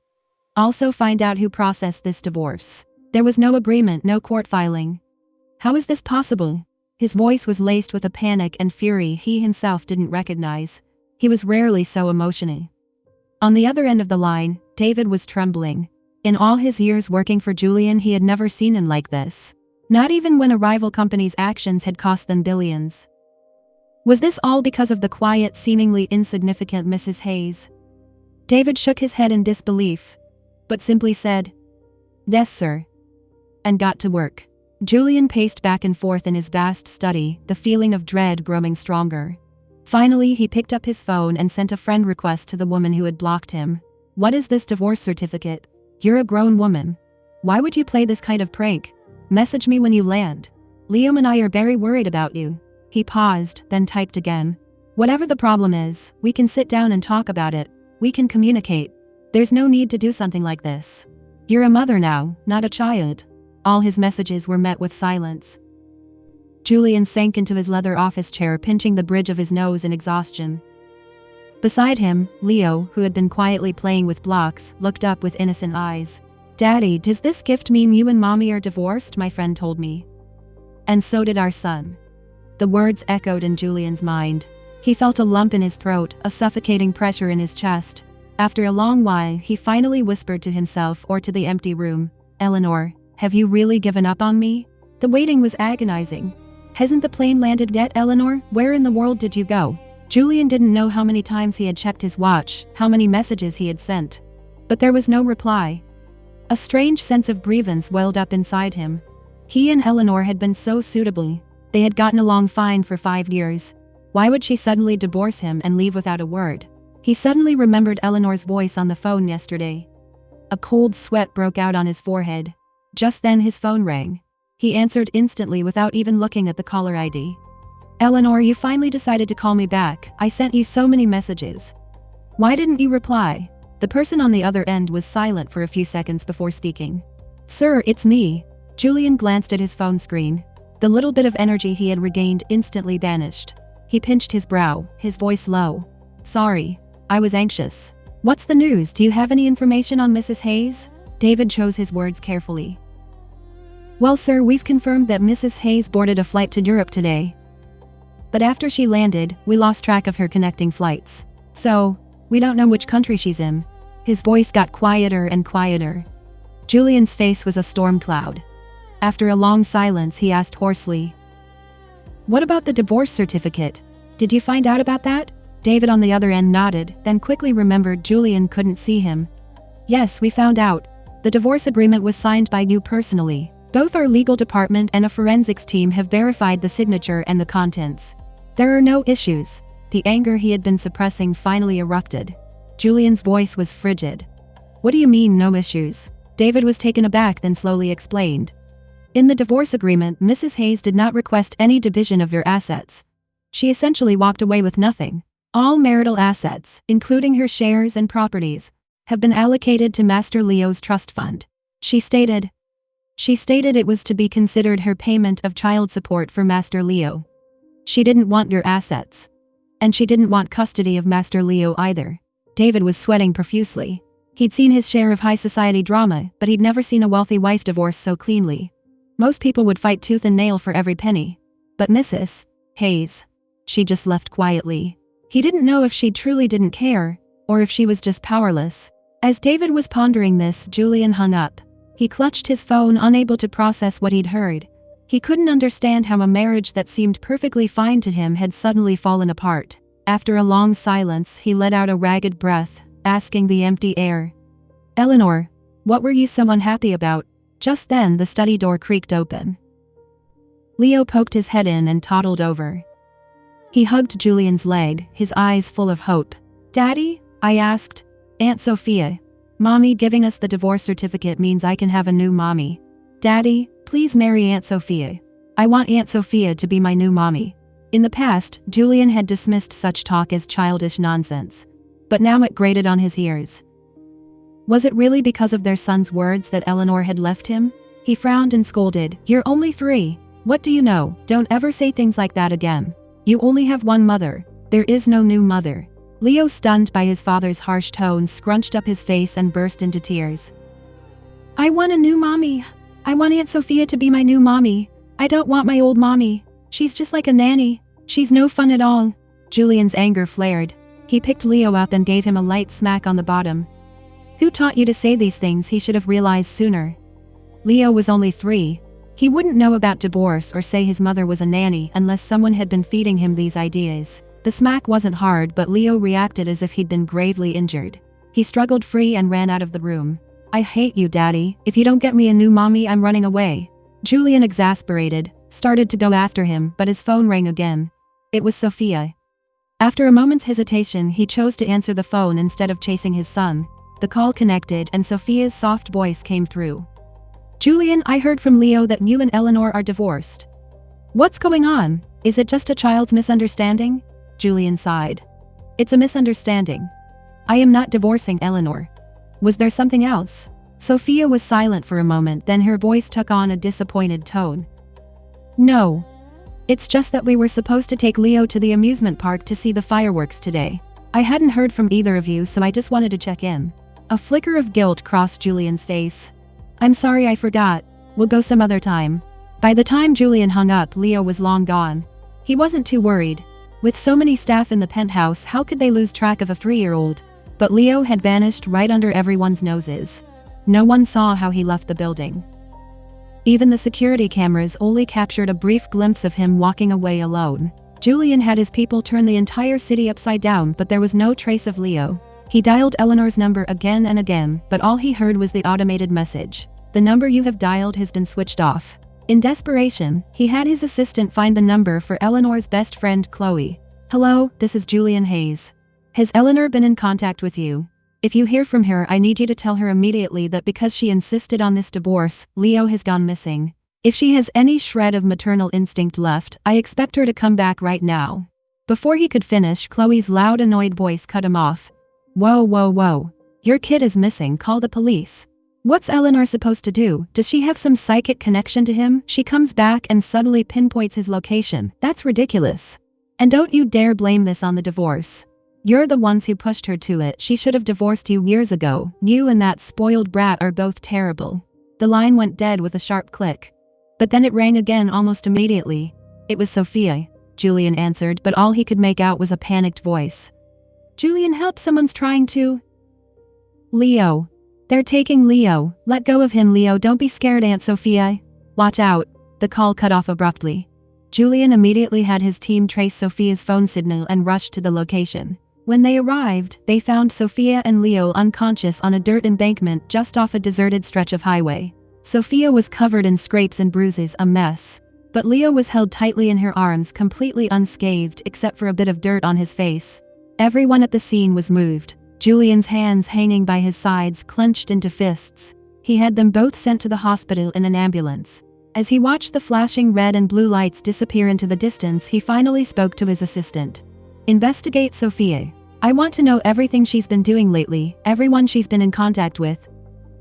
Also find out who processed this divorce. There was no agreement, no court filing. How is this possible? His voice was laced with a panic and fury he himself didn't recognize. He was rarely so emotional. On the other end of the line, David was trembling. In all his years working for Julian, he had never seen him like this. Not even when a rival company's actions had cost them billions. Was this all because of the quiet, seemingly insignificant Mrs. Hayes? David shook his head in disbelief, but simply said, "Yes, sir," and got to work. Julian paced back and forth in his vast study, the feeling of dread growing stronger. Finally, he picked up his phone and sent a friend request to the woman who had blocked him. What is this divorce certificate? You're a grown woman. Why would you play this kind of prank? Message me when you land. Liam and I are very worried about you. He paused, then typed again. Whatever the problem is, we can sit down and talk about it. We can communicate. There's no need to do something like this. You're a mother now, not a child. All his messages were met with silence. Julian sank into his leather office chair, pinching the bridge of his nose in exhaustion. Beside him, Leo, who had been quietly playing with blocks, looked up with innocent eyes. Daddy, does this gift mean you and Mommy are divorced? My friend told me. And so did our son. The words echoed in Julian's mind. He felt a lump in his throat, a suffocating pressure in his chest. After a long while, he finally whispered to himself or to the empty room, Eleanor, have you really given up on me? The waiting was agonizing. Hasn't the plane landed yet, Eleanor? Where in the world did you go? Julian didn't know how many times he had checked his watch, how many messages he had sent. But there was no reply. A strange sense of grievance welled up inside him. He and Eleanor had been so suitable. They had gotten along fine for 5 years. Why would she suddenly divorce him and leave without a word? He suddenly remembered Eleanor's voice on the phone yesterday. A cold sweat broke out on his forehead. Just then his phone rang. He answered instantly without even looking at the caller ID. Eleanor, you finally decided to call me back. I sent you so many messages. Why didn't you reply? The person on the other end was silent for a few seconds before speaking. Sir, it's me. Julian glanced at his phone screen. The little bit of energy he had regained instantly vanished. He pinched his brow, his voice low. Sorry. I was anxious. What's the news? Do you have any information on Mrs. Hayes? David chose his words carefully. Well, sir, we've confirmed that Mrs. Hayes boarded a flight to Europe today. But after she landed, we lost track of her connecting flights. So, we don't know which country she's in. His voice got quieter and quieter. Julian's face was a storm cloud. After a long silence, he asked hoarsely, "What about the divorce certificate? Did you find out about that?" David on the other end nodded, then quickly remembered Julian couldn't see him. "Yes, we found out. The divorce agreement was signed by you personally. Both our legal department and a forensics team have verified the signature and the contents. There are no issues." The anger he had been suppressing finally erupted. Julian's voice was frigid. "What do you mean, no issues?" David was taken aback, then slowly explained. "In the divorce agreement, Mrs. Hayes did not request any division of your assets. She essentially walked away with nothing. All marital assets, including her shares and properties, have been allocated to Master Leo's trust fund. She stated it was to be considered her payment of child support for Master Leo. She didn't want your assets. And she didn't want custody of Master Leo either." David was sweating profusely. He'd seen his share of high society drama, but he'd never seen a wealthy wife divorce so cleanly. Most people would fight tooth and nail for every penny. But Mrs. Hayes, she just left quietly. He didn't know if she truly didn't care, or if she was just powerless. As David was pondering this, Julian hung up. He clutched his phone, unable to process what he'd heard. He couldn't understand how a marriage that seemed perfectly fine to him had suddenly fallen apart. After a long silence, he let out a ragged breath, asking the empty air, "Eleanor, what were you so unhappy about?" Just then, the study door creaked open. Leo poked his head in and toddled over. He hugged Julian's leg, his eyes full of hope. "Daddy?" I asked. "Aunt Sophia. Mommy giving us the divorce certificate means I can have a new mommy. Daddy, please marry Aunt Sophia. I want Aunt Sophia to be my new mommy." In the past, Julian had dismissed such talk as childish nonsense. But now it grated on his ears. Was it really because of their son's words that Eleanor had left him? He frowned and scolded, "You're only 3. What do you know? Don't ever say things like that again. You only have one mother. There is no new mother." Leo, stunned by his father's harsh tones, scrunched up his face and burst into tears. "I want a new mommy. I want Aunt Sophia to be my new mommy. I don't want my old mommy. She's just like a nanny. She's no fun at all." Julian's anger flared. He picked Leo up and gave him a light smack on the bottom. "Who taught you to say these things?" He should have realized sooner. Leo was only 3. He wouldn't know about divorce or say his mother was a nanny unless someone had been feeding him these ideas. The smack wasn't hard, but Leo reacted as if he'd been gravely injured. He struggled free and ran out of the room. "I hate you, Daddy. If you don't get me a new mommy, I'm running away." Julian, exasperated, started to go after him, but his phone rang again. It was Sophia. After a moment's hesitation, he chose to answer the phone instead of chasing his son. The call connected and Sophia's soft voice came through. "Julian, I heard from Leo that you and Eleanor are divorced." "What's going on? Is it just a child's misunderstanding?" Julian sighed. "It's a misunderstanding. I am not divorcing Eleanor." "Was there something else?" Sophia was silent for a moment, then her voice took on a disappointed tone. "No. It's just that we were supposed to take Leo to the amusement park to see the fireworks today. I hadn't heard from either of you, so I just wanted to check in." A flicker of guilt crossed Julian's face. "I'm sorry, I forgot. We'll go some other time." By the time Julian hung up, Leo was long gone. He wasn't too worried. With so many staff in the penthouse, how could they lose track of a 3-year-old? But Leo had vanished right under everyone's noses. No one saw how he left the building. Even the security cameras only captured a brief glimpse of him walking away alone. Julian had his people turn the entire city upside down, but there was no trace of Leo. He dialed Eleanor's number again and again, but all he heard was the automated message. "The number you have dialed has been switched off." In desperation, he had his assistant find the number for Eleanor's best friend, Chloe. "Hello, this is Julian Hayes. Has Eleanor been in contact with you? If you hear from her, I need you to tell her immediately that because she insisted on this divorce, Leo has gone missing. If she has any shred of maternal instinct left, I expect her to come back right now." Before he could finish, Chloe's loud, annoyed voice cut him off. Whoa, whoa, whoa. Your kid is missing, call the police." What's Eleanor supposed to do? Does she have some psychic connection to him? She comes back and suddenly pinpoints his location. That's ridiculous. And don't you dare blame this on the divorce. You're the ones who pushed her to it. She should have divorced you years ago. You and that spoiled brat are both terrible." The line went dead with a sharp click. But then it rang again almost immediately. "It was Sophia," Julian answered, but all he could make out was a panicked voice. "Julian, help, someone's trying to—" "Leo. They're taking Leo. Let go of him, Leo. Don't be scared, Aunt Sophia. Watch out." The call cut off abruptly. Julian immediately had his team trace Sophia's phone signal and rushed to the location. When they arrived, they found Sophia and Leo unconscious on a dirt embankment just off a deserted stretch of highway. Sophia was covered in scrapes and bruises, a mess. But Leo was held tightly in her arms, completely unscathed except for a bit of dirt on his face. Everyone at the scene was moved. Julian's hands hanging by his sides clenched into fists. He had them both sent to the hospital in an ambulance. As he watched the flashing red and blue lights disappear into the distance, he finally spoke to his assistant. "Investigate Sophia. I want to know everything she's been doing lately, everyone she's been in contact with.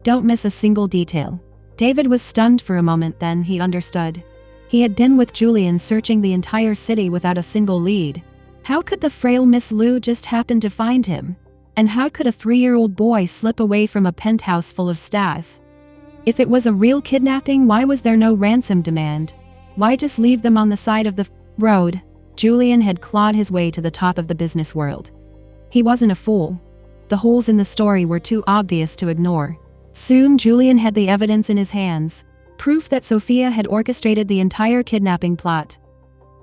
Don't miss a single detail." David was stunned for a moment, then he understood. He had been with Julian searching the entire city without a single lead. How could the frail Miss Lou just happen to find him? And how could a 3-year-old boy slip away from a penthouse full of staff? If it was a real kidnapping, why was there no ransom demand? Why just leave them on the side of the road? Julian had clawed his way to the top of the business world. He wasn't a fool. The holes in the story were too obvious to ignore. Soon Julian had the evidence in his hands, proof that Sophia had orchestrated the entire kidnapping plot.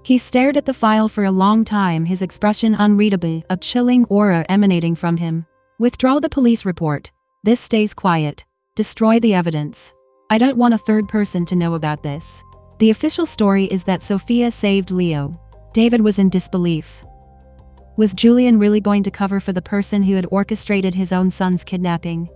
He stared at the file for a long time, his expression unreadable, a chilling aura emanating from him. "Withdraw the police report. This stays quiet. Destroy the evidence. I don't want a third person to know about this." The official story is that Sophia saved Leo. David was in disbelief. Was Julian really going to cover for the person who had orchestrated his own son's kidnapping?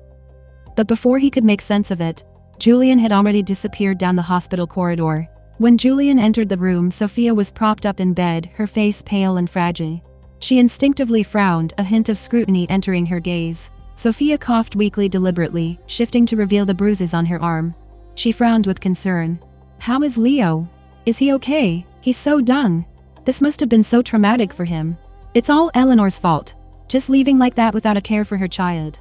But before he could make sense of it, Julian had already disappeared down the hospital corridor. When Julian entered the room, Sophia was propped up in bed, her face pale and fragile. She instinctively frowned, a hint of scrutiny entering her gaze. Sophia coughed weakly, deliberately, shifting to reveal the bruises on her arm. She frowned with concern. "How is Leo? Is he okay? He's so young. This must have been so traumatic for him. It's all Eleanor's fault. Just leaving like that without a care for her child.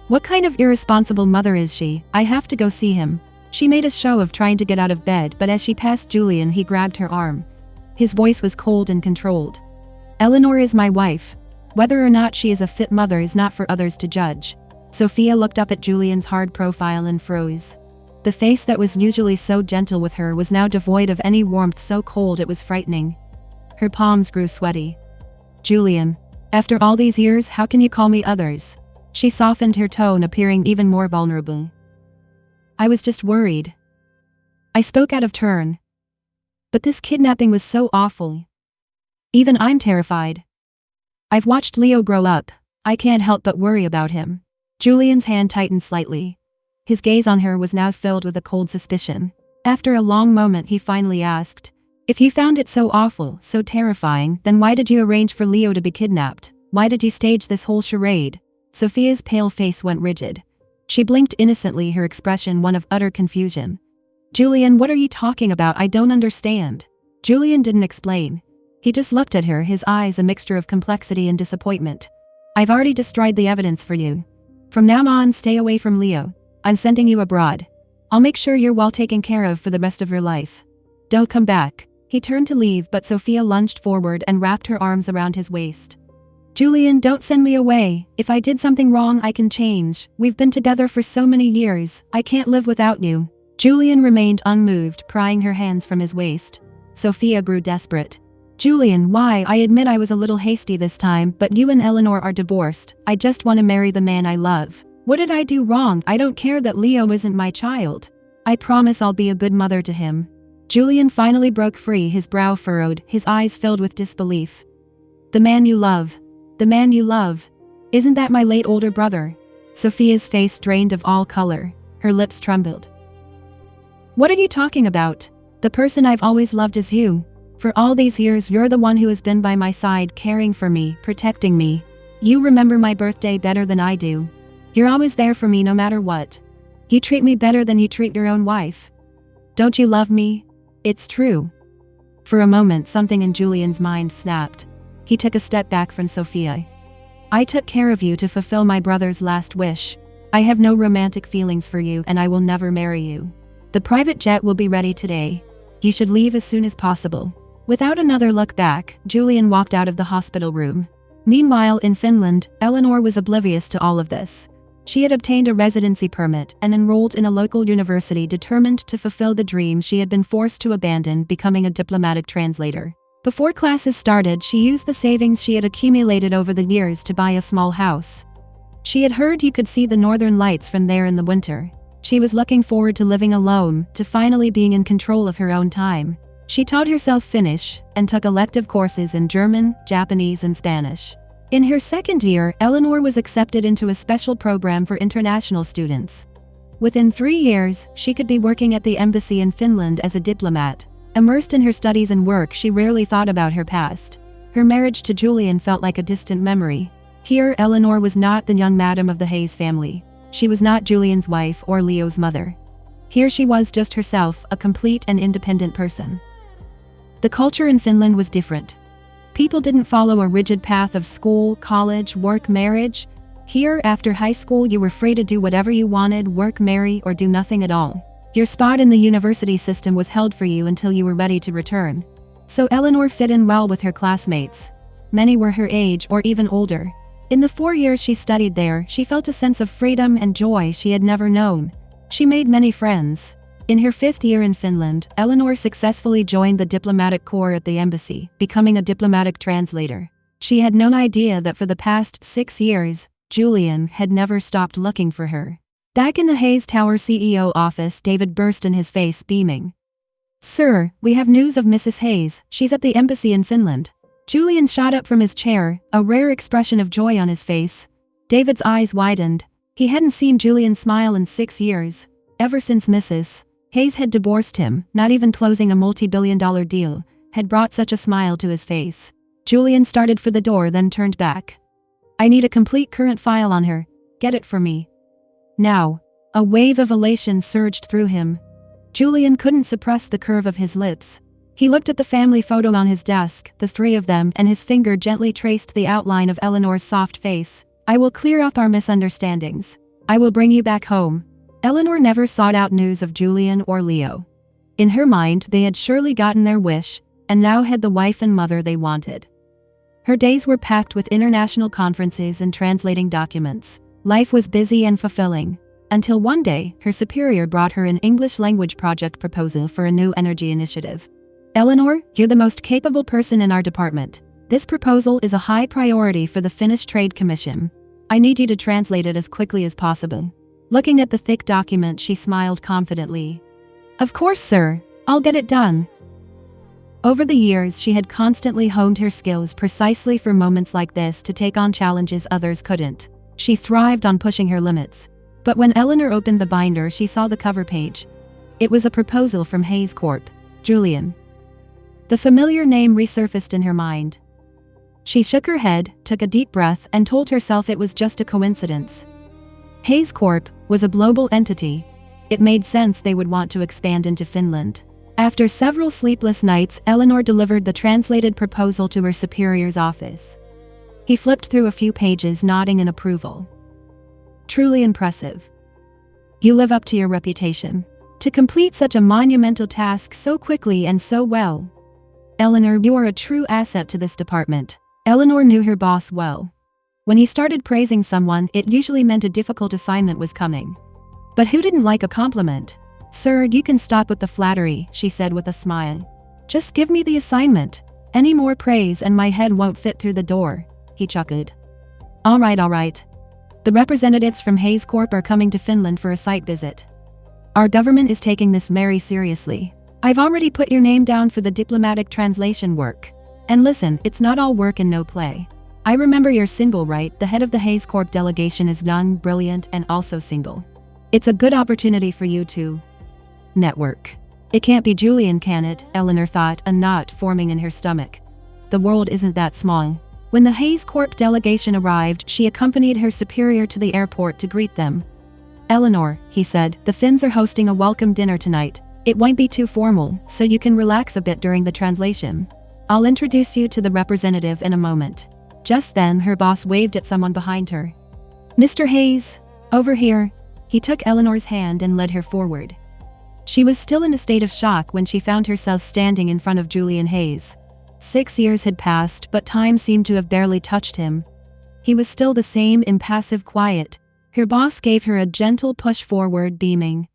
What kind of irresponsible mother is she? I have to go see him." She made a show of trying to get out of bed, but as she passed Julian, he grabbed her arm. His voice was cold and controlled. "Eleanor is my wife. Whether or not she is a fit mother is not for others to judge." Sophia looked up at Julian's hard profile and froze. The face that was usually so gentle with her was now devoid of any warmth, so cold it was frightening. Her palms grew sweaty. "Julian, after all these years, how can you call me others?" She softened her tone, appearing even more vulnerable. "I was just worried." I spoke out of turn. "But this kidnapping was so awful. Even I'm terrified. I've watched Leo grow up. I can't help but worry about him." Julian's hand tightened slightly. His gaze on her was now filled with a cold suspicion. After a long moment, he finally asked, "If you found it so awful, so terrifying, then why did you arrange for Leo to be kidnapped? Why did you stage this whole charade?" Sophia's pale face went rigid. She blinked innocently, her expression one of utter confusion. "Julian, what are you talking about? I don't understand." Julian didn't explain. He just looked at her, his eyes a mixture of complexity and disappointment. "I've already destroyed the evidence for you. From now on, stay away from Leo. I'm sending you abroad. I'll make sure you're well taken care of for the rest of your life. Don't come back." He turned to leave, but Sophia lunged forward and wrapped her arms around his waist. "Julian, don't send me away. If I did something wrong, I can change. We've been together for so many years. I can't live without you." Julian remained unmoved, prying her hands from his waist. Sophia grew desperate. "Julian, why? I admit I was a little hasty this time, but you and Eleanor are divorced. I just want to marry the man I love. What did I do wrong? I don't care that Leo isn't my child. I promise I'll be a good mother to him." Julian finally broke free, his brow furrowed, his eyes filled with disbelief. "The man you love. The man you love. Isn't that my late older brother?" Sophia's face drained of all color. Her lips trembled. "What are you talking about? The person I've always loved is you. For all these years, you're the one who has been by my side, caring for me, protecting me. You remember my birthday better than I do. You're always there for me no matter what. You treat me better than you treat your own wife. Don't you love me? It's true." For a moment, something in Julian's mind snapped. He took a step back from Sophia. I took care of you to fulfill my brother's last wish. I have no romantic feelings for you and I will never marry you. The private jet will be ready today. You should leave as soon as possible." Without another look back, Julian walked out of the hospital room. Meanwhile, in Finland, Eleanor was oblivious to all of this. She had obtained a residency permit and enrolled in a local university, determined to fulfill the dream she had been forced to abandon, becoming a diplomatic translator. Before classes started, she used the savings she had accumulated over the years to buy a small house. She had heard you could see the northern lights from there in the winter. She was looking forward to living alone, to finally being in control of her own time. She taught herself Finnish and took elective courses in German, Japanese, and Spanish. In her second year, Eleanor was accepted into a special program for international students. Within 3 years, she could be working at the embassy in Finland as a diplomat. Immersed in her studies and work, she rarely thought about her past. Her marriage to Julian felt like a distant memory. Here, Eleanor was not the young madam of the Hayes family. She was not Julian's wife or Leo's mother. Here she was just herself, a complete and independent person. The culture in Finland was different. People didn't follow a rigid path of school, college, work, marriage. Here, after high school, you were free to do whatever you wanted, work, marry, or do nothing at all. Your spot in the university system was held for you until you were ready to return. So Eleanor fit in well with her classmates. Many were her age or even older. In the 4 years she studied there, she felt a sense of freedom and joy she had never known. She made many friends. In her 5th year in Finland, Eleanor successfully joined the diplomatic corps at the embassy, becoming a diplomatic translator. She had no idea that for the past 6 years, Julian had never stopped looking for her. Back in the Hayes Tower CEO office, David burst in his face, beaming. "Sir, we have news of Mrs. Hayes. She's at the embassy in Finland." Julian shot up from his chair, a rare expression of joy on his face. David's eyes widened. He hadn't seen Julian smile in 6 years. Ever since Mrs. Hayes had divorced him, not even closing a multi-billion-dollar deal had brought such a smile to his face. Julian started for the door, then turned back. "I need a complete current file on her. Get it for me. Now." A wave of elation surged through him. Julian couldn't suppress the curve of his lips. He looked at the family photo on his desk, the 3 of them, and his finger gently traced the outline of Eleanor's soft face. "I will clear up our misunderstandings. I will bring you back home." Eleanor never sought out news of Julian or Leo. In her mind, they had surely gotten their wish, and now had the wife and mother they wanted. Her days were packed with international conferences and translating documents. Life was busy and fulfilling. Until one day, her superior brought her an English language project proposal for a new energy initiative. "Eleanor, you're the most capable person in our department. This proposal is a high priority for the Finnish Trade Commission. I need you to translate it as quickly as possible." Looking at the thick document, she smiled confidently. "Of course, sir. I'll get it done." Over the years, she had constantly honed her skills precisely for moments like this, to take on challenges others couldn't. She thrived on pushing her limits. But when Eleanor opened the binder, she saw the cover page. It was a proposal from Hayes Corp. Julian. The familiar name resurfaced in her mind. She shook her head, took a deep breath, and told herself it was just a coincidence. Hayes Corp was a global entity. It made sense they would want to expand into Finland. After several sleepless nights, Eleanor delivered the translated proposal to her superior's office. He flipped through a few pages, nodding in approval. "Truly impressive. You live up to your reputation. To complete such a monumental task so quickly and so well. Eleanor, you are a true asset to this department." Eleanor knew her boss well. When he started praising someone, it usually meant a difficult assignment was coming. But who didn't like a compliment? "Sir, you can stop with the flattery," she said with a smile. "Just give me the assignment. Any more praise and my head won't fit through the door," he chuckled. All right. The representatives from Hayes Corp are coming to Finland for a site visit. Our government is taking this very seriously. I've already put your name down for the diplomatic translation work. And listen, it's not all work and no play. I remember you're single, right? The head of the Hayes Corp delegation is young, brilliant, and also single. It's a good opportunity for you to network. It can't be Julian, can it? Eleanor thought, a knot forming in her stomach. The world isn't that small. When the Hayes Corp delegation arrived, she accompanied her superior to the airport to greet them. "Eleanor," he said, "the Finns are hosting a welcome dinner tonight. It won't be too formal, so you can relax a bit during the translation. I'll introduce you to the representative in a moment." Just then her boss waved at someone behind her. "Mr. Hayes, over here." He took Eleanor's hand and led her forward. She was still in a state of shock when she found herself standing in front of Julian Hayes. 6 years had passed, but time seemed to have barely touched him. He was still the same impassive quiet. Her boss gave her a gentle push forward, beaming.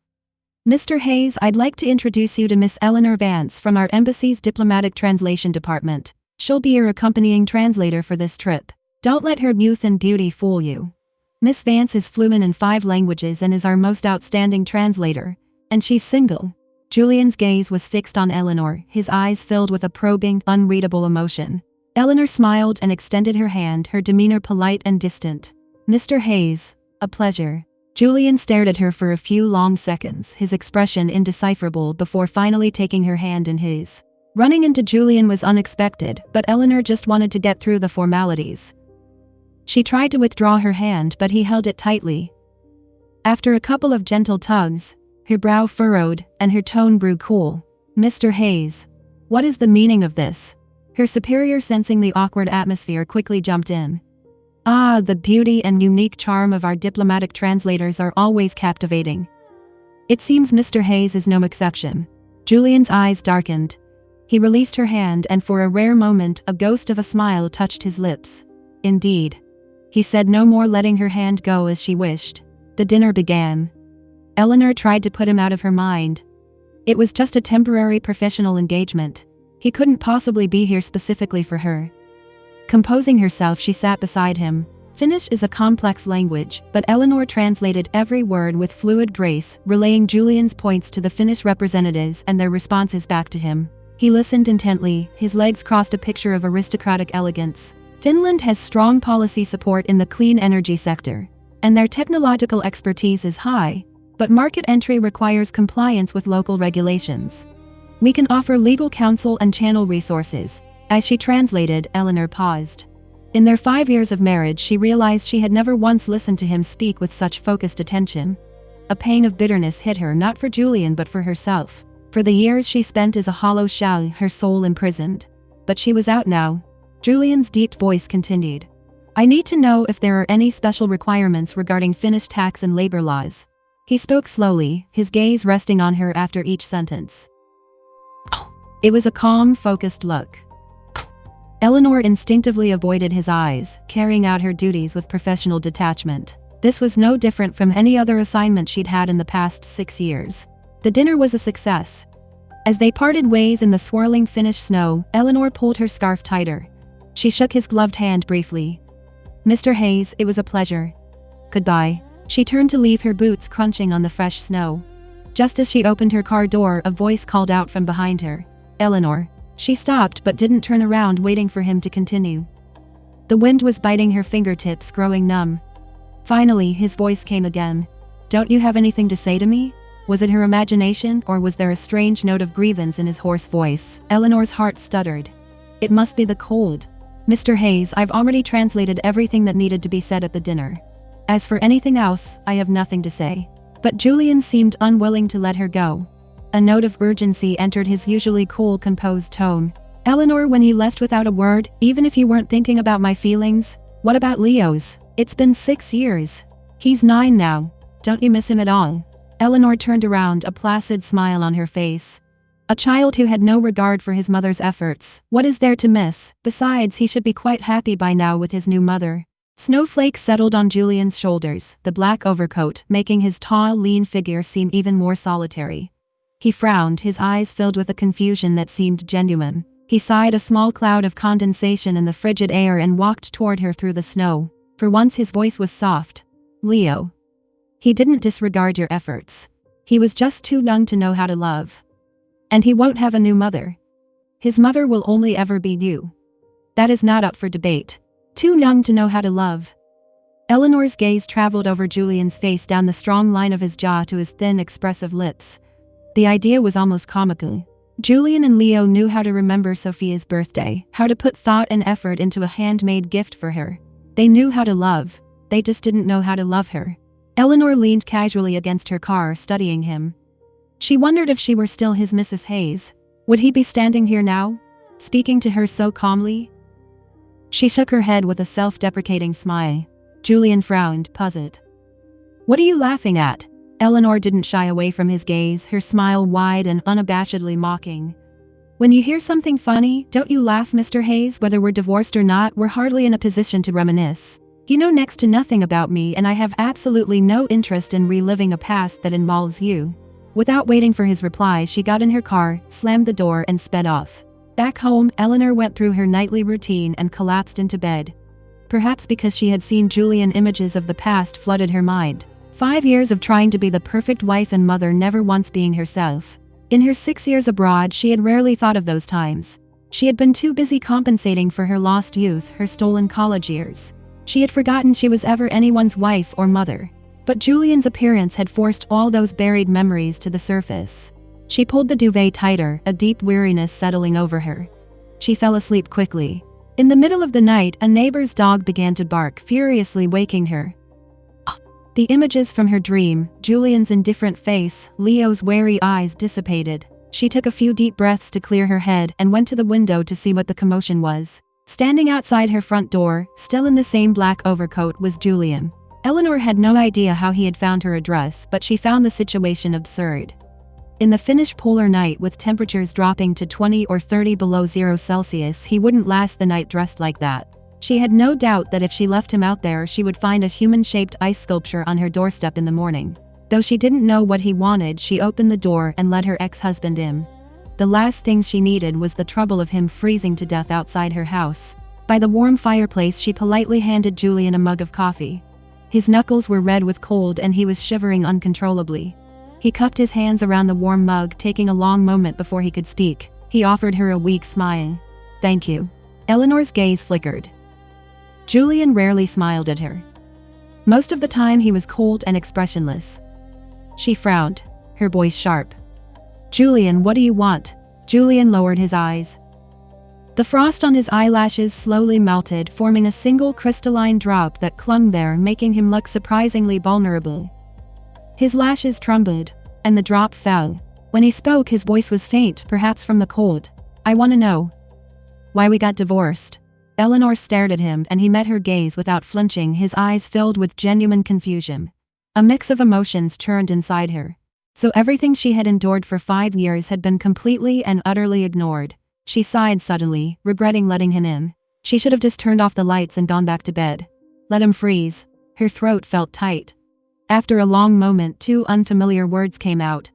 "Mr. Hayes, I'd like to introduce you to Miss Eleanor Vance from our embassy's diplomatic translation department. She'll be your accompanying translator for this trip. Don't let her youth and beauty fool you. Miss Vance is fluent in 5 languages and is our most outstanding translator. And she's single." Julian's gaze was fixed on Eleanor, his eyes filled with a probing, unreadable emotion. Eleanor smiled and extended her hand, her demeanor polite and distant. "Mr. Hayes, a pleasure." Julian stared at her for a few long seconds, his expression indecipherable before finally taking her hand in his. Running into Julian was unexpected, but Eleanor just wanted to get through the formalities. She tried to withdraw her hand, but he held it tightly. After a couple of gentle tugs, her brow furrowed, and her tone grew cool. "Mr. Hayes, what is the meaning of this?" Her superior, sensing the awkward atmosphere, quickly jumped in. "Ah, the beauty and unique charm of our diplomatic translators are always captivating. It seems Mr. Hayes is no exception." Julian's eyes darkened. He released her hand, and for a rare moment, a ghost of a smile touched his lips. "Indeed," he said, no more, letting her hand go as she wished. The dinner began. Eleanor tried to put him out of her mind. It was just a temporary professional engagement. He couldn't possibly be here specifically for her. Composing herself, she sat beside him. Finnish is a complex language, but Eleanor translated every word with fluid grace, relaying Julian's points to the Finnish representatives and their responses back to him. He listened intently, his legs crossed, a picture of aristocratic elegance. Finland has strong policy support in the clean energy sector, and their technological expertise is high. But market entry requires compliance with local regulations. We can offer legal counsel and channel resources." As she translated, Eleanor paused. In their 5 years of marriage, she realized she had never once listened to him speak with such focused attention. A pain of bitterness hit her, not for Julian but for herself. For the years she spent as a hollow shell, her soul imprisoned. But she was out now. Julian's deep voice continued. "I need to know if there are any special requirements regarding Finnish tax and labor laws." He spoke slowly, his gaze resting on her after each sentence. It was a calm, focused look. Eleanor instinctively avoided his eyes, carrying out her duties with professional detachment. This was no different from any other assignment she'd had in the past 6 years. The dinner was a success. As they parted ways in the swirling Finnish snow, Eleanor pulled her scarf tighter. She shook his gloved hand briefly. "Mr. Hayes, it was a pleasure. Goodbye." She turned to leave, her boots crunching on the fresh snow. Just as she opened her car door, a voice called out from behind her. "Eleanor." She stopped but didn't turn around, waiting for him to continue. The wind was biting her fingertips, growing numb. Finally, his voice came again. "Don't you have anything to say to me?" Was it her imagination, or was there a strange note of grievance in his hoarse voice? Eleanor's heart stuttered. It must be the cold. "Mr. Hayes, I've already translated everything that needed to be said at the dinner. As for anything else, I have nothing to say." But Julian seemed unwilling to let her go. A note of urgency entered his usually cool, composed tone. "Eleanor, when you left without a word, even if you weren't thinking about my feelings, what about Leo's? It's been 6 years. He's 9 now. Don't you miss him at all?" Eleanor turned around, a placid smile on her face. A child who had no regard for his mother's efforts. What is there to miss? Besides, he should be quite happy by now with his new mother. Snowflakes settled on Julian's shoulders, the black overcoat making his tall, lean figure seem even more solitary. He frowned, his eyes filled with a confusion that seemed genuine. He sighed, a small cloud of condensation in the frigid air, and walked toward her through the snow. For once his voice was soft. "Leo. He didn't disregard your efforts. He was just too young to know how to love. And he won't have a new mother. His mother will only ever be you. That is not up for debate. Too young to know how to love." Eleanor's gaze traveled over Julian's face, down the strong line of his jaw to his thin, expressive lips. The idea was almost comical. Julian and Leo knew how to remember Sophia's birthday, how to put thought and effort into a handmade gift for her. They knew how to love. They just didn't know how to love her. Eleanor leaned casually against her car, studying him. She wondered if she were still his Mrs. Hayes. Would he be standing here now, speaking to her so calmly? She shook her head with a self-deprecating smile. Julian frowned, puzzled. What are you laughing at? Eleanor didn't shy away from his gaze, her smile wide and unabashedly mocking. When you hear something funny, don't you laugh, Mr. Hayes? Whether we're divorced or not, we're hardly in a position to reminisce. You know next to nothing about me, and I have absolutely no interest in reliving a past that involves you. Without waiting for his reply, she got in her car, slammed the door, and sped off. Back home, Eleanor went through her nightly routine and collapsed into bed. Perhaps because she had seen Julian, images of the past flooded her mind. 5 years of trying to be the perfect wife and mother, never once being herself. In her 6 years abroad, she had rarely thought of those times. She had been too busy compensating for her lost youth, her stolen college years. She had forgotten she was ever anyone's wife or mother. But Julian's appearance had forced all those buried memories to the surface. She pulled the duvet tighter, a deep weariness settling over her. She fell asleep quickly. In the middle of the night, a neighbor's dog began to bark, furiously waking her. The images from her dream, Julian's indifferent face, Leo's wary eyes dissipated. She took a few deep breaths to clear her head and went to the window to see what the commotion was. Standing outside her front door, still in the same black overcoat, was Julian. Eleanor had no idea how he had found her address, but she found the situation absurd. In the Finnish polar night, with temperatures dropping to 20 or 30 below 0 Celsius, he wouldn't last the night dressed like that. She had no doubt that if she left him out there, she would find a human-shaped ice sculpture on her doorstep in the morning. Though she didn't know what he wanted, she opened the door and let her ex-husband in. The last thing she needed was the trouble of him freezing to death outside her house. By the warm fireplace, she politely handed Julian a mug of coffee. His knuckles were red with cold and he was shivering uncontrollably. He cupped his hands around the warm mug, taking a long moment before he could speak. He offered her a weak smile. "Thank you." Eleanor's gaze flickered. Julian rarely smiled at her. Most of the time he was cold and expressionless. She frowned, her voice sharp. "Julian, what do you want?" Julian lowered his eyes. The frost on his eyelashes slowly melted, forming a single crystalline drop that clung there, making him look surprisingly vulnerable. His lashes trembled, and the drop fell. When he spoke, his voice was faint, perhaps from the cold. "I want to know why we got divorced." Eleanor stared at him, and he met her gaze without flinching, his eyes filled with genuine confusion. A mix of emotions churned inside her. So everything she had endured for 5 years had been completely and utterly ignored. She sighed suddenly, regretting letting him in. She should have just turned off the lights and gone back to bed. Let him freeze. Her throat felt tight. After a long moment, 2 unfamiliar words came out.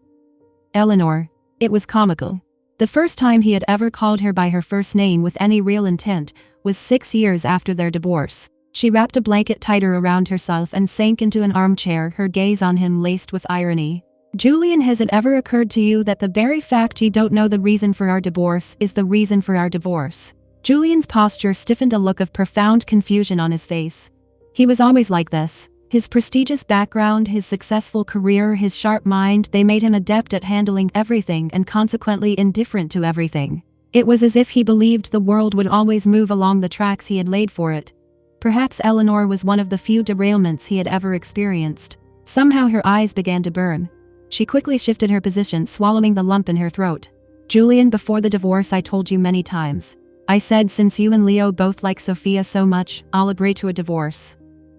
Eleanor. It was comical. The first time he had ever called her by her first name with any real intent was 6 years after their divorce. She wrapped a blanket tighter around herself and sank into an armchair, her gaze on him laced with irony. "Julian, has it ever occurred to you that the very fact you don't know the reason for our divorce is the reason for our divorce?" Julian's posture stiffened, a look of profound confusion on his face. He was always like this. His prestigious background, his successful career, his sharp mind, they made him adept at handling everything and consequently indifferent to everything. It was as if he believed the world would always move along the tracks he had laid for it. Perhaps Eleanor was one of the few derailments he had ever experienced. Somehow her eyes began to burn. She quickly shifted her position, swallowing the lump in her throat. "Julian, before the divorce I told you many times. I said since you and Leo both like Sophia so much, I'll agree to a divorce.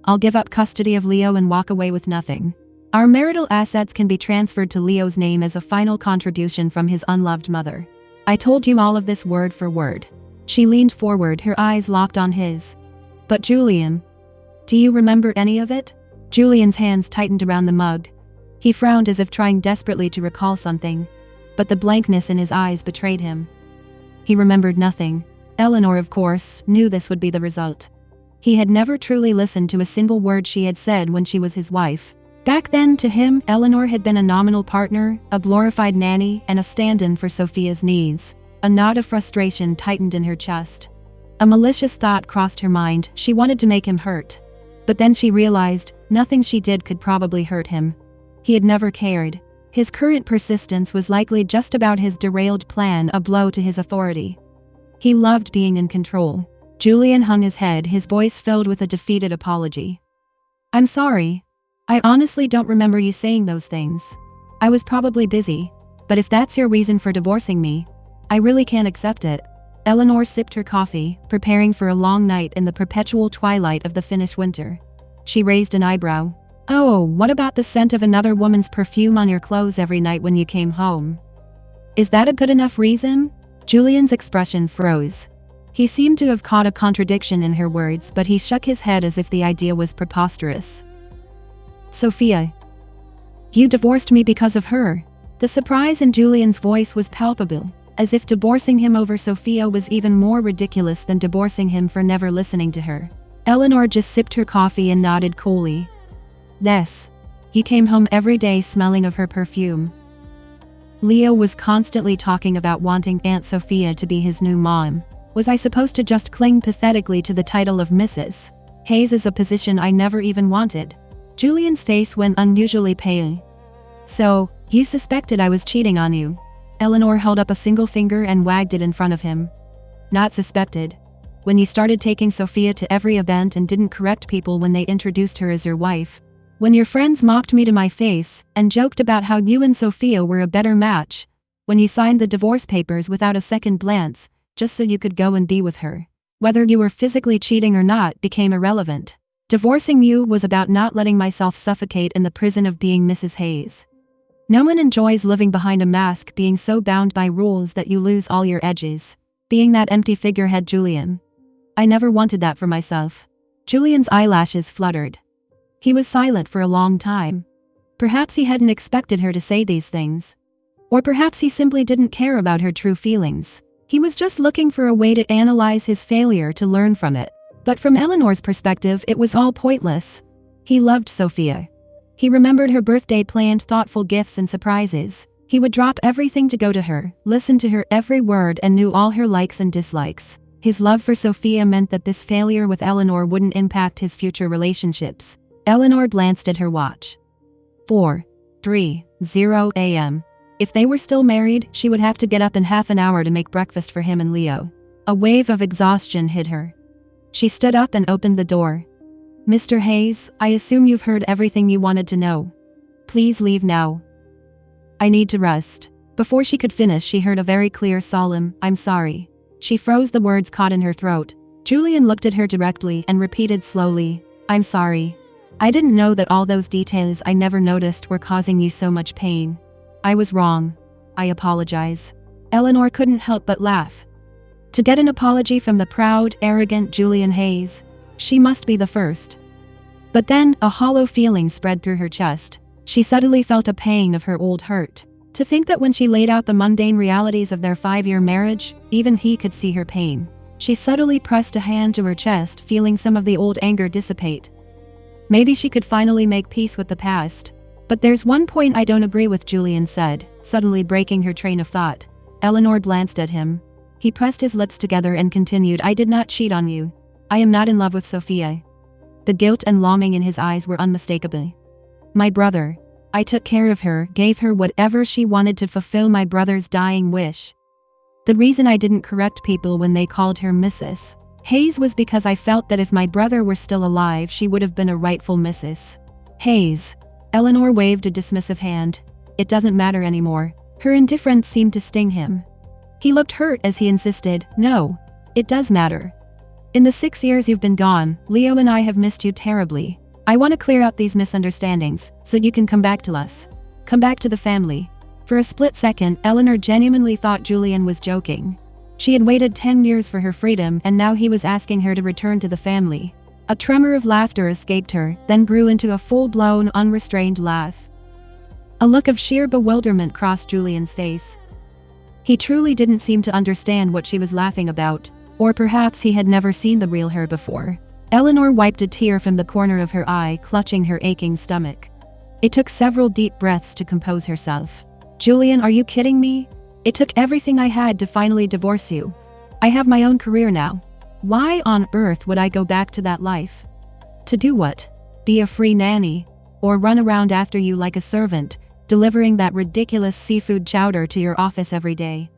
I'll give up custody of Leo and walk away with nothing. Our marital assets can be transferred to Leo's name as a final contribution from his unloved mother. I told you all of this word for word." She leaned forward, her eyes locked on his. "But Julian, do you remember any of it?" Julian's hands tightened around the mug. He frowned as if trying desperately to recall something, but the blankness in his eyes betrayed him. He remembered nothing. Eleanor, of course, knew this would be the result. He had never truly listened to a single word she had said when she was his wife. Back then, to him, Eleanor had been a nominal partner, a glorified nanny, and a stand-in for Sophia's needs. A knot of frustration tightened in her chest. A malicious thought crossed her mind. She wanted to make him hurt. But then she realized, nothing she did could probably hurt him. He had never cared. His current persistence was likely just about his derailed plan, a blow to his authority. He loved being in control. Julian hung his head, his voice filled with a defeated apology. "I'm sorry. I honestly don't remember you saying those things. I was probably busy. But if that's your reason for divorcing me, I really can't accept it." Eleanor sipped her coffee, preparing for a long night in the perpetual twilight of the Finnish winter. She raised an eyebrow. Oh, what about the scent of another woman's perfume on your clothes every night when you came home? Is that a good enough reason? Julian's expression froze. He seemed to have caught a contradiction in her words, but he shook his head as if the idea was preposterous. Sophia. You divorced me because of her. The surprise in Julian's voice was palpable, as if divorcing him over Sophia was even more ridiculous than divorcing him for never listening to her. Eleanor just sipped her coffee and nodded coolly. Yes. He came home every day smelling of her perfume. Leo was constantly talking about wanting Aunt Sophia to be his new mom. Was I supposed to just cling pathetically to the title of Mrs. Hayes is a position I never even wanted? Julian's face went unusually pale. So, you suspected I was cheating on you? Eleanor held up a single finger and wagged it in front of him. Not suspected. When you started taking Sophia to every event and didn't correct people when they introduced her as your wife. When your friends mocked me to my face and joked about how you and Sophia were a better match. When you signed the divorce papers without a second glance, just so you could go and be with her. Whether you were physically cheating or not became irrelevant. Divorcing you was about not letting myself suffocate in the prison of being Mrs. Hayes. No one enjoys living behind a mask, being so bound by rules that you lose all your edges. Being that empty figurehead Julian. I never wanted that for myself. Julian's eyelashes fluttered. He was silent for a long time. Perhaps he hadn't expected her to say these things. Or perhaps he simply didn't care about her true feelings. He was just looking for a way to analyze his failure to learn from it. But from Eleanor's perspective, it was all pointless. He loved Sophia. He remembered her birthday, planned thoughtful gifts and surprises. He would drop everything to go to her, listen to her every word, and knew all her likes and dislikes. His love for Sophia meant that this failure with Eleanor wouldn't impact his future relationships. Eleanor glanced at her watch. 4:30 a.m. If they were still married, she would have to get up in half an hour to make breakfast for him and Leo. A wave of exhaustion hit her. She stood up and opened the door. Mr. Hayes, I assume you've heard everything you wanted to know. Please leave now. I need to rest. Before she could finish, she heard a very clear, solemn, I'm sorry. She froze, the words caught in her throat. Julian looked at her directly and repeated slowly, I'm sorry. I didn't know that all those details I never noticed were causing you so much pain. I was wrong. I apologize. Eleanor couldn't help but laugh. To get an apology from the proud, arrogant Julian Hayes, she must be the first. But then, a hollow feeling spread through her chest. She suddenly felt a pang of her old hurt. To think that when she laid out the mundane realities of their 5-year marriage, even he could see her pain. She subtly pressed a hand to her chest, feeling some of the old anger dissipate. Maybe she could finally make peace with the past. But there's one point I don't agree with, Julian said, suddenly breaking her train of thought. Eleanor glanced at him. He pressed his lips together and continued, I did not cheat on you. I am not in love with Sophia. The guilt and longing in his eyes were unmistakable. My brother. I took care of her, gave her whatever she wanted to fulfill my brother's dying wish. The reason I didn't correct people when they called her Mrs. Hayes was because I felt that if my brother were still alive, she would have been a rightful Mrs. Hayes. Eleanor waved a dismissive hand. It doesn't matter anymore. Her indifference seemed to sting him. He looked hurt as he insisted, no, it does matter. In the 6 years you've been gone, Leo and I have missed you terribly. I want to clear up these misunderstandings, so you can come back to us. Come back to the family. For a split second, Eleanor genuinely thought Julian was joking. She had waited 10 years for her freedom, and now he was asking her to return to the family. A tremor of laughter escaped her, then grew into a full-blown, unrestrained laugh. A look of sheer bewilderment crossed Julian's face. He truly didn't seem to understand what she was laughing about, or perhaps he had never seen the real her before. Eleanor wiped a tear from the corner of her eye, clutching her aching stomach. It took several deep breaths to compose herself. Julian, are you kidding me? It took everything I had to finally divorce you. I have my own career now. Why on earth would I go back to that life? To do what? Be a free nanny? Or run around after you like a servant, delivering that ridiculous seafood chowder to your office every day?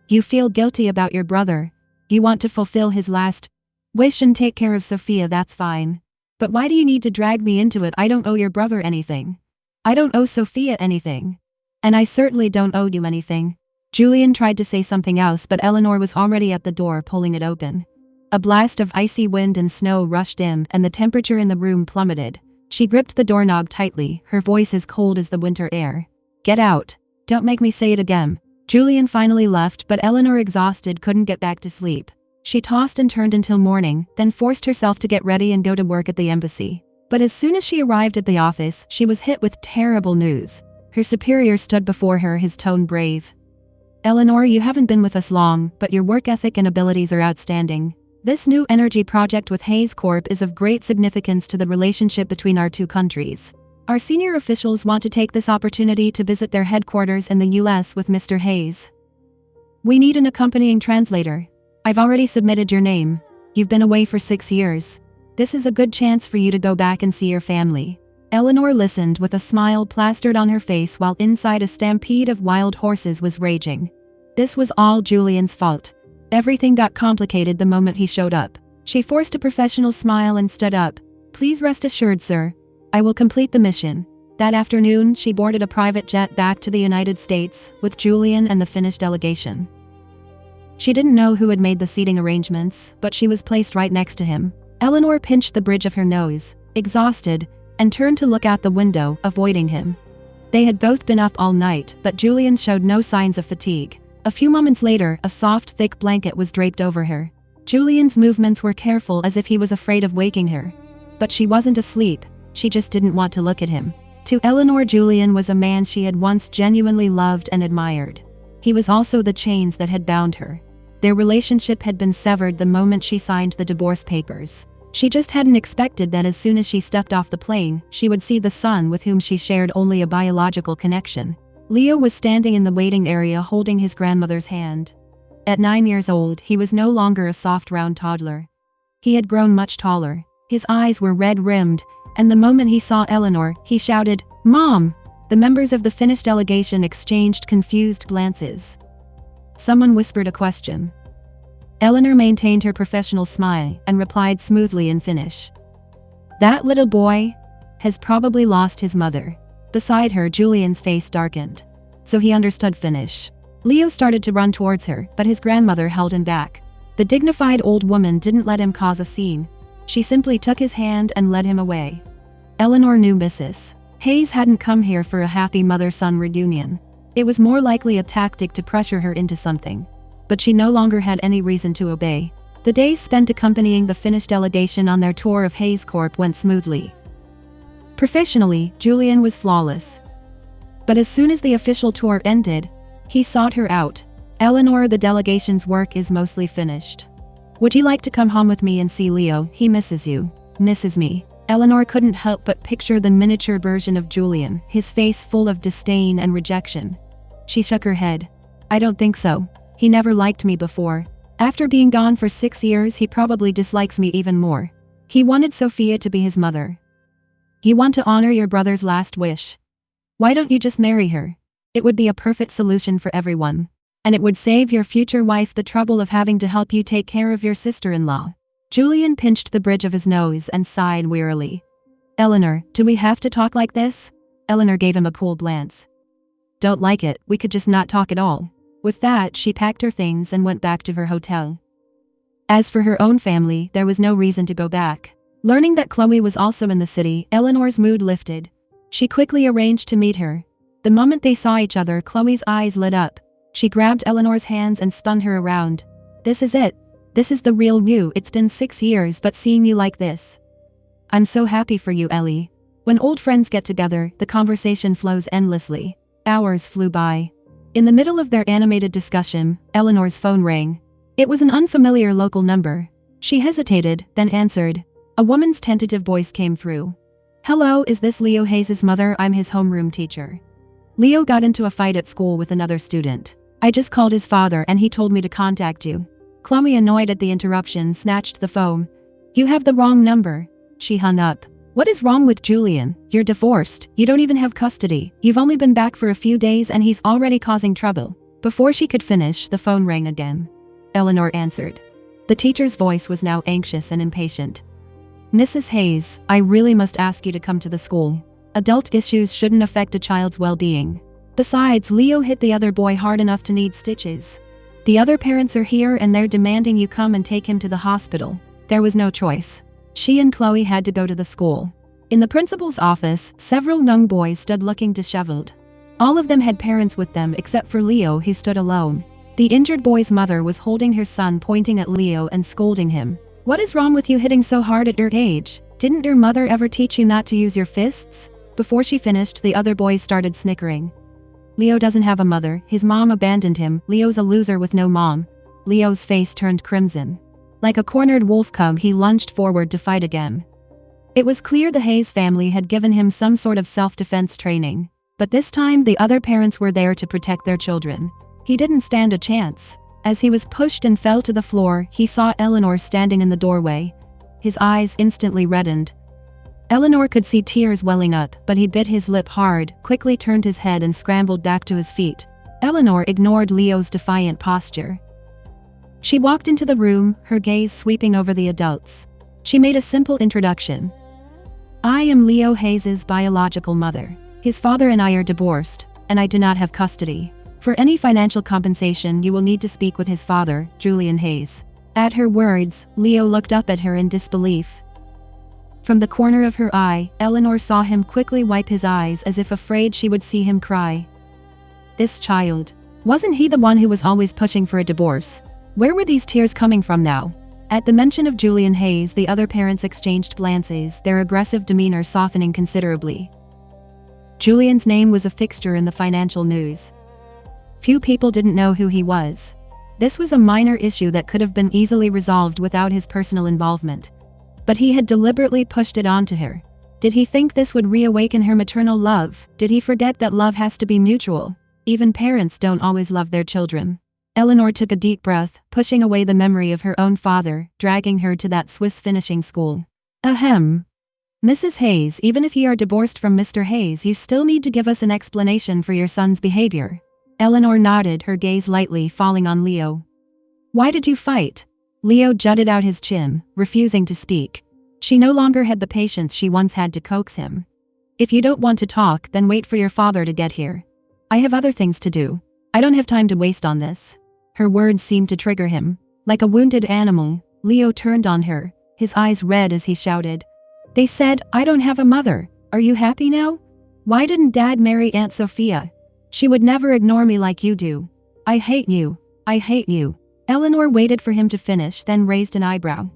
You feel guilty about your brother. You want to fulfill his last wish and take care of Sophia, that's fine. But why do you need to drag me into it? I don't owe your brother anything. I don't owe Sophia anything. And I certainly don't owe you anything. Julian tried to say something else, but Eleanor was already at the door pulling it open. A blast of icy wind and snow rushed in, and the temperature in the room plummeted. She gripped the doorknob tightly, her voice as cold as the winter air. "Get out. Don't make me say it again." Julian finally left, but Eleanor, exhausted, couldn't get back to sleep. She tossed and turned until morning, then forced herself to get ready and go to work at the embassy. But as soon as she arrived at the office, she was hit with terrible news. Her superior stood before her, his tone brave. "Eleanor, you haven't been with us long, but your work ethic and abilities are outstanding. This new energy project with Hayes Corp is of great significance to the relationship between our two countries. Our senior officials want to take this opportunity to visit their headquarters in the US with Mr. Hayes. We need an accompanying translator. I've already submitted your name. You've been away for 6 years. This is a good chance for you to go back and see your family." Eleanor listened with a smile plastered on her face while inside a stampede of wild horses was raging. This was all Julian's fault. Everything got complicated the moment he showed up. She forced a professional smile and stood up. "Please rest assured, sir. I will complete the mission." That afternoon, she boarded a private jet back to the United States, with Julian and the Finnish delegation. She didn't know who had made the seating arrangements, but she was placed right next to him. Eleanor pinched the bridge of her nose, exhausted, and turned to look out the window, avoiding him. They had both been up all night, but Julian showed no signs of fatigue. A few moments later, a soft, thick blanket was draped over her. Julian's movements were careful, as if he was afraid of waking her. But she wasn't asleep, she just didn't want to look at him. To Eleanor, Julian was a man she had once genuinely loved and admired. He was also the chains that had bound her. Their relationship had been severed the moment she signed the divorce papers. She just hadn't expected that as soon as she stepped off the plane, she would see the son with whom she shared only a biological connection. Leo was standing in the waiting area holding his grandmother's hand. At 9 years old, he was no longer a soft round toddler. He had grown much taller. His eyes were red-rimmed, and the moment he saw Eleanor, he shouted, "Mom!" The members of the Finnish delegation exchanged confused glances. Someone whispered a question. Eleanor maintained her professional smile and replied smoothly in Finnish. "That little boy has probably lost his mother." Beside her, Julian's face darkened. So he understood Finnish. Leo started to run towards her, but his grandmother held him back. The dignified old woman didn't let him cause a scene. She simply took his hand and led him away. Eleanor knew Mrs. Hayes hadn't come here for a happy mother-son reunion. It was more likely a tactic to pressure her into something. But she no longer had any reason to obey. The days spent accompanying the Finnish delegation on their tour of Hayes Corp went smoothly. Professionally, Julian was flawless. But as soon as the official tour ended, he sought her out. "Eleanor, the delegation's work is mostly finished. Would you like to come home with me and see Leo? He misses you." "Misses me." Eleanor couldn't help but picture the miniature version of Julian, his face full of disdain and rejection. She shook her head. "I don't think so. He never liked me before. After being gone for 6 years, he probably dislikes me even more. He wanted Sophia to be his mother. You want to honor your brother's last wish. Why don't you just marry her? It would be a perfect solution for everyone. And it would save your future wife the trouble of having to help you take care of your sister-in-law." Julian pinched the bridge of his nose and sighed wearily. "Eleanor, do we have to talk like this?" Eleanor gave him a cool glance. "Don't like it, we could just not talk at all." With that, she packed her things and went back to her hotel. As for her own family, there was no reason to go back. Learning that Chloe was also in the city, Eleanor's mood lifted. She quickly arranged to meet her. The moment they saw each other, Chloe's eyes lit up. She grabbed Eleanor's hands and spun her around. "This is it. This is the real you. It's been 6 years, but seeing you like this. I'm so happy for you, Ellie." When old friends get together, the conversation flows endlessly. Hours flew by. In the middle of their animated discussion, Eleanor's phone rang. It was an unfamiliar local number. She hesitated, then answered. A woman's tentative voice came through. "Hello, is this Leo Hayes' mother? I'm his homeroom teacher. Leo got into a fight at school with another student. I just called his father and he told me to contact you." Chloe, annoyed at the interruption, snatched the phone. "You have the wrong number." She hung up. "What is wrong with Julian? You're divorced. You don't even have custody. You've only been back for a few days and he's already causing trouble." Before she could finish, the phone rang again. Eleanor answered. The teacher's voice was now anxious and impatient. "Mrs. Hayes, I really must ask you to come to the school. Adult issues shouldn't affect a child's well-being." Besides, Leo hit the other boy hard enough to need stitches. The other parents are here and they're demanding you come and take him to the hospital. There was no choice. She and Chloe had to go to the school. In the principal's office, several young boys stood looking disheveled. All of them had parents with them except for Leo, who stood alone. The injured boy's mother was holding her son, pointing at Leo and scolding him. "What is wrong with you hitting so hard at your age? Didn't your mother ever teach you not to use your fists?" Before she finished, the other boys started snickering. Leo doesn't have a mother, his mom abandoned him, Leo's a loser with no mom. Leo's face turned crimson. Like a cornered wolf cub, he lunged forward to fight again. It was clear the Hayes family had given him some sort of self-defense training. But this time the other parents were there to protect their children. He didn't stand a chance. As he was pushed and fell to the floor, he saw Eleanor standing in the doorway. His eyes instantly reddened. Eleanor could see tears welling up, but he bit his lip hard, quickly turned his head and scrambled back to his feet. Eleanor ignored Leo's defiant posture. She walked into the room, her gaze sweeping over the adults. She made a simple introduction. "I am Leo Hayes' biological mother. His father and I are divorced, and I do not have custody. For any financial compensation you will need to speak with his father, Julian Hayes." At her words, Leo looked up at her in disbelief. From the corner of her eye, Eleanor saw him quickly wipe his eyes as if afraid she would see him cry. This child. Wasn't he the one who was always pushing for a divorce? Where were these tears coming from now? At the mention of Julian Hayes, the other parents exchanged glances, their aggressive demeanor softening considerably. Julian's name was a fixture in the financial news. Few people didn't know who he was. This was a minor issue that could have been easily resolved without his personal involvement. But he had deliberately pushed it onto her. Did he think this would reawaken her maternal love? Did he forget that love has to be mutual? Even parents don't always love their children. Eleanor took a deep breath, pushing away the memory of her own father, dragging her to that Swiss finishing school. Ahem. Mrs. Hayes, even if you are divorced from Mr. Hayes, you still need to give us an explanation for your son's behavior. Eleanor nodded, her gaze lightly falling on Leo. Why did you fight? Leo jutted out his chin, refusing to speak. She no longer had the patience she once had to coax him. If you don't want to talk, then wait for your father to get here. I have other things to do. I don't have time to waste on this. Her words seemed to trigger him. Like a wounded animal, Leo turned on her, his eyes red as he shouted. They said, I don't have a mother. Are you happy now? Why didn't Dad marry Aunt Sophia? She would never ignore me like you do. I hate you. I hate you. Eleanor waited for him to finish, then raised an eyebrow.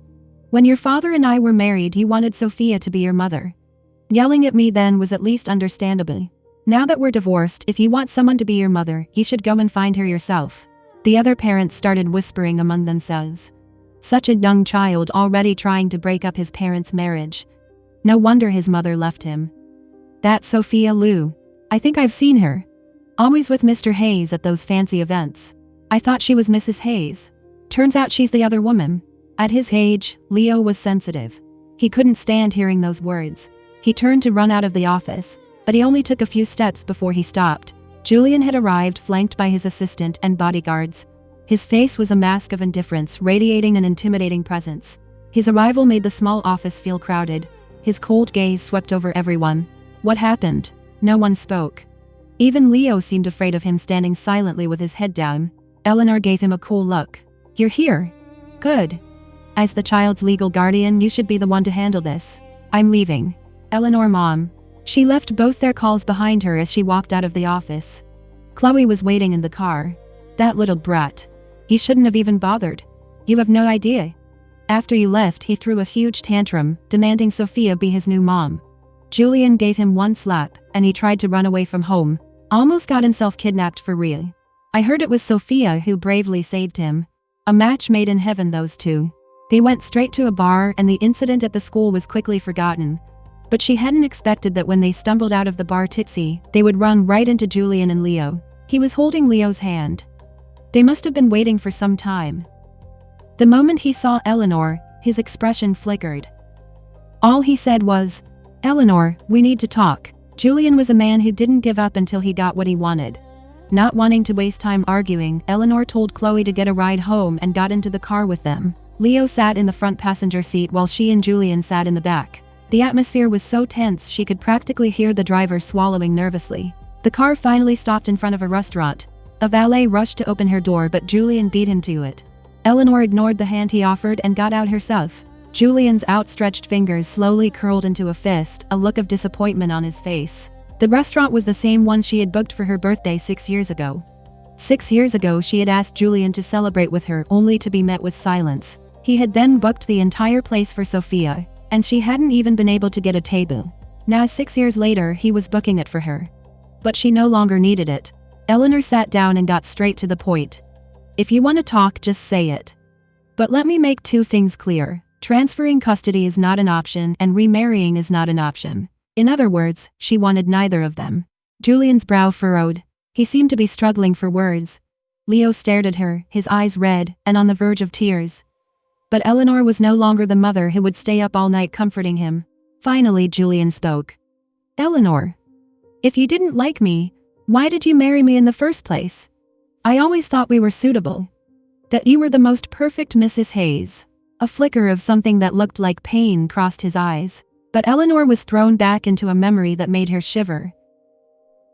When your father and I were married, you wanted Sophia to be your mother. Yelling at me then was at least understandable. Now that we're divorced, if you want someone to be your mother, you should go and find her yourself. The other parents started whispering among themselves. Such a young child already trying to break up his parents' marriage. No wonder his mother left him. That Sophia Lou. I think I've seen her. Always with Mr. Hayes at those fancy events. I thought she was Mrs. Hayes. Turns out she's the other woman. At his age, Leo was sensitive. He couldn't stand hearing those words. He turned to run out of the office, but he only took a few steps before he stopped. Julian had arrived, flanked by his assistant and bodyguards. His face was a mask of indifference, radiating an intimidating presence. His arrival made the small office feel crowded. His cold gaze swept over everyone. What happened? No one spoke. Even Leo seemed afraid of him, standing silently with his head down. Eleanor gave him a cool look. You're here. Good. As the child's legal guardian, you should be the one to handle this. I'm leaving. Eleanor, Mom. She left both their calls behind her as she walked out of the office. Chloe was waiting in the car. That little brat. He shouldn't have even bothered. You have no idea. After you left, he threw a huge tantrum, demanding Sophia be his new mom. Julian gave him one slap, and he tried to run away from home. Almost got himself kidnapped for real. I heard it was Sophia who bravely saved him. A match made in heaven, those two. They went straight to a bar, and the incident at the school was quickly forgotten. But she hadn't expected that when they stumbled out of the bar tipsy, they would run right into Julian and Leo. He was holding Leo's hand. They must have been waiting for some time. The moment he saw Eleanor, his expression flickered. All he said was, Eleanor, we need to talk. Julian was a man who didn't give up until he got what he wanted. Not wanting to waste time arguing, Eleanor told Chloe to get a ride home and got into the car with them. Leo sat in the front passenger seat while she and Julian sat in the back. The atmosphere was so tense she could practically hear the driver swallowing nervously. The car finally stopped in front of a restaurant. A valet rushed to open her door, but Julian beat him to it. Eleanor ignored the hand he offered and got out herself. Julian's outstretched fingers slowly curled into a fist, a look of disappointment on his face. The restaurant was the same one she had booked for her birthday 6 years ago. 6 years ago she had asked Julian to celebrate with her, only to be met with silence. He had then booked the entire place for Sophia, and she hadn't even been able to get a table. Now 6 years later he was booking it for her. But she no longer needed it. Eleanor sat down and got straight to the point. If you want to talk, just say it. But let me make 2 things clear. Transferring custody is not an option, and remarrying is not an option. In other words, she wanted neither of them. Julian's brow furrowed. He seemed to be struggling for words. Leo stared at her, his eyes red, and on the verge of tears. But Eleanor was no longer the mother who would stay up all night comforting him. Finally, Julian spoke. Eleanor, if you didn't like me, why did you marry me in the first place? I always thought we were suitable. That you were the most perfect Mrs. Hayes. A flicker of something that looked like pain crossed his eyes, but Eleanor was thrown back into a memory that made her shiver.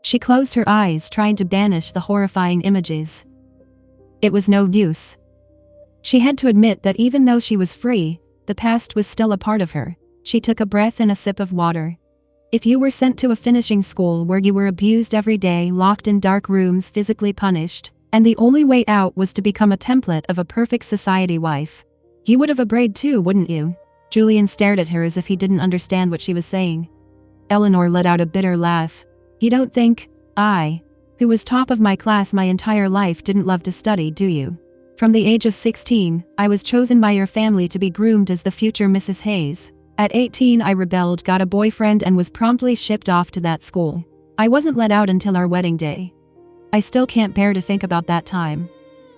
She closed her eyes, trying to banish the horrifying images. It was no use. She had to admit that even though she was free, the past was still a part of her. She took a breath and a sip of water. If you were sent to a finishing school where you were abused every day, locked in dark rooms, physically punished, and the only way out was to become a template of a perfect society wife, you would have agreed too, wouldn't you? Julian stared at her as if he didn't understand what she was saying. Eleanor let out a bitter laugh. You don't think I, who was top of my class my entire life, didn't love to study, do you? From the age of 16, I was chosen by your family to be groomed as the future Mrs. Hayes. At 18 I rebelled, got a boyfriend, and was promptly shipped off to that school. I wasn't let out until our wedding day. I still can't bear to think about that time.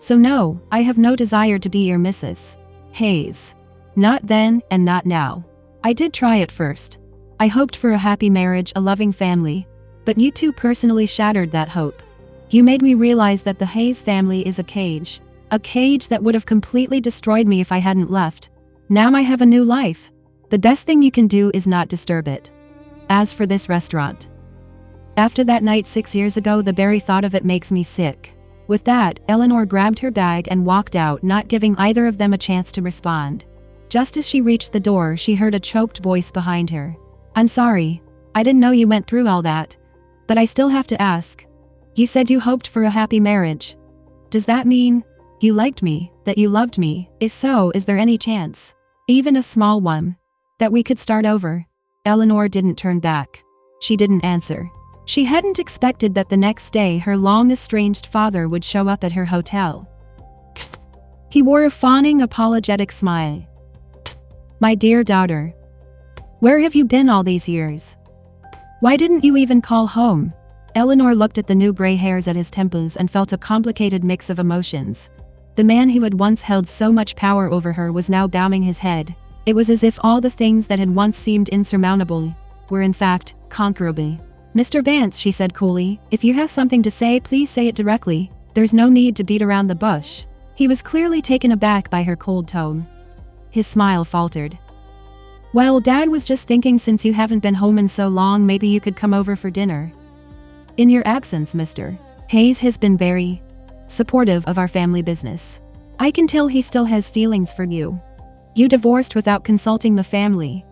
So no, I have no desire to be your Mrs. Hayes. Not then, and not now. I did try at first. I hoped for a happy marriage, a loving family. But you two personally shattered that hope. You made me realize that the Hayes family is a cage. A cage that would have completely destroyed me if I hadn't left. Now I have a new life. The best thing you can do is not disturb it. As for this restaurant. After that night 6 years ago, the very thought of it makes me sick. With that, Eleanor grabbed her bag and walked out, not giving either of them a chance to respond. Just as she reached the door, she heard a choked voice behind her. I'm sorry. I didn't know you went through all that. But I still have to ask. You said you hoped for a happy marriage. Does that mean you liked me, that you loved me? If so, is there any chance, even a small one, that we could start over? Eleanor didn't turn back. She didn't answer. She hadn't expected that the next day her long-estranged father would show up at her hotel. He wore a fawning, apologetic smile. My dear daughter, where have you been all these years? Why didn't you even call home? Eleanor looked at the new gray hairs at his temples and felt a complicated mix of emotions. The man who had once held so much power over her was now bowing his head. It was as if all the things that had once seemed insurmountable were in fact conquerable. Mr. Vance, she said coolly, if you have something to say, please say it directly. There's no need to beat around the bush. He was clearly taken aback by her cold tone. His smile faltered. Well, Dad was just thinking, since you haven't been home in so long, maybe you could come over for dinner. In your absence, Mr. Hayes has been very supportive of our family business. I can tell he still has feelings for you. You divorced without consulting the family.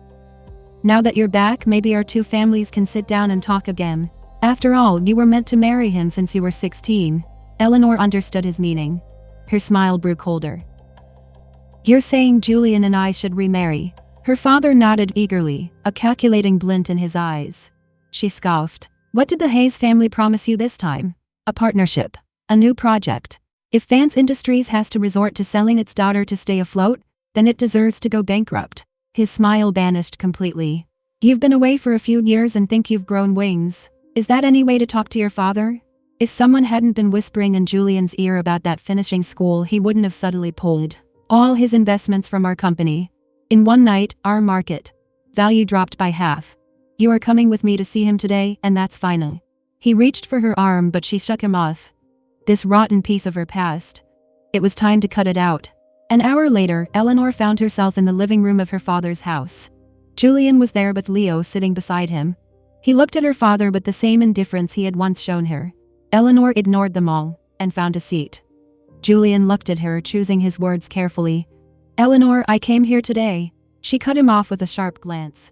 Now that you're back, maybe our two families can sit down and talk again. After all, you were meant to marry him since you were 16. Eleanor understood his meaning. Her smile grew colder. You're saying Julian and I should remarry? Her father nodded eagerly, a calculating glint in his eyes. She scoffed. What did the Hayes family promise you this time? A partnership. A new project. If Vance Industries has to resort to selling its daughter to stay afloat, then it deserves to go bankrupt. His smile vanished completely. You've been away for a few years and think you've grown wings. Is that any way to talk to your father? If someone hadn't been whispering in Julian's ear about that finishing school, he wouldn't have suddenly pulled all his investments from our company. In one night, our market value dropped by half. You are coming with me to see him today, and that's final. He reached for her arm, but she shook him off. This rotten piece of her past. It was time to cut it out. An hour later, Eleanor found herself in the living room of her father's house. Julian was there with Leo sitting beside him. He looked at her father with the same indifference he had once shown her. Eleanor ignored them all and found a seat. Julian looked at her, choosing his words carefully. "Eleanor, I came here today." She cut him off with a sharp glance.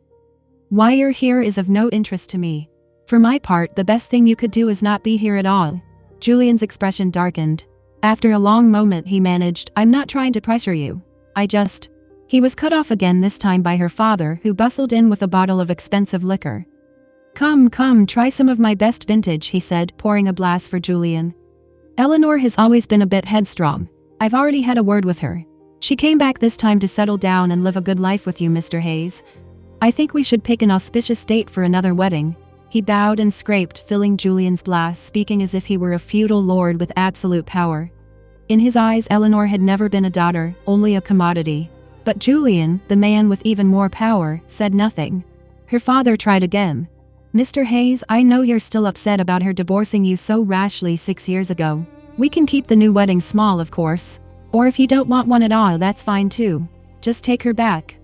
"Why you're here is of no interest to me. For my part, the best thing you could do is not be here at all." Julian's expression darkened. After a long moment he managed, "I'm not trying to pressure you. He was cut off again, this time by her father, who bustled in with a bottle of expensive liquor. Come, try some of my best vintage," he said, pouring a glass for Julian. "Eleanor has always been a bit headstrong. I've already had a word with her. She came back this time to settle down and live a good life with you, Mr. Hayes. I think we should pick an auspicious date for another wedding." He bowed and scraped, filling Julian's glass, speaking as if he were a feudal lord with absolute power. In his eyes, Eleanor had never been a daughter, only a commodity. But Julian, the man with even more power, said nothing. Her father tried again. "Mr. Hayes, I know you're still upset about her divorcing you so rashly 6 years ago. We can keep the new wedding small, of course. Or if you don't want one at all, that's fine too. Just take her back.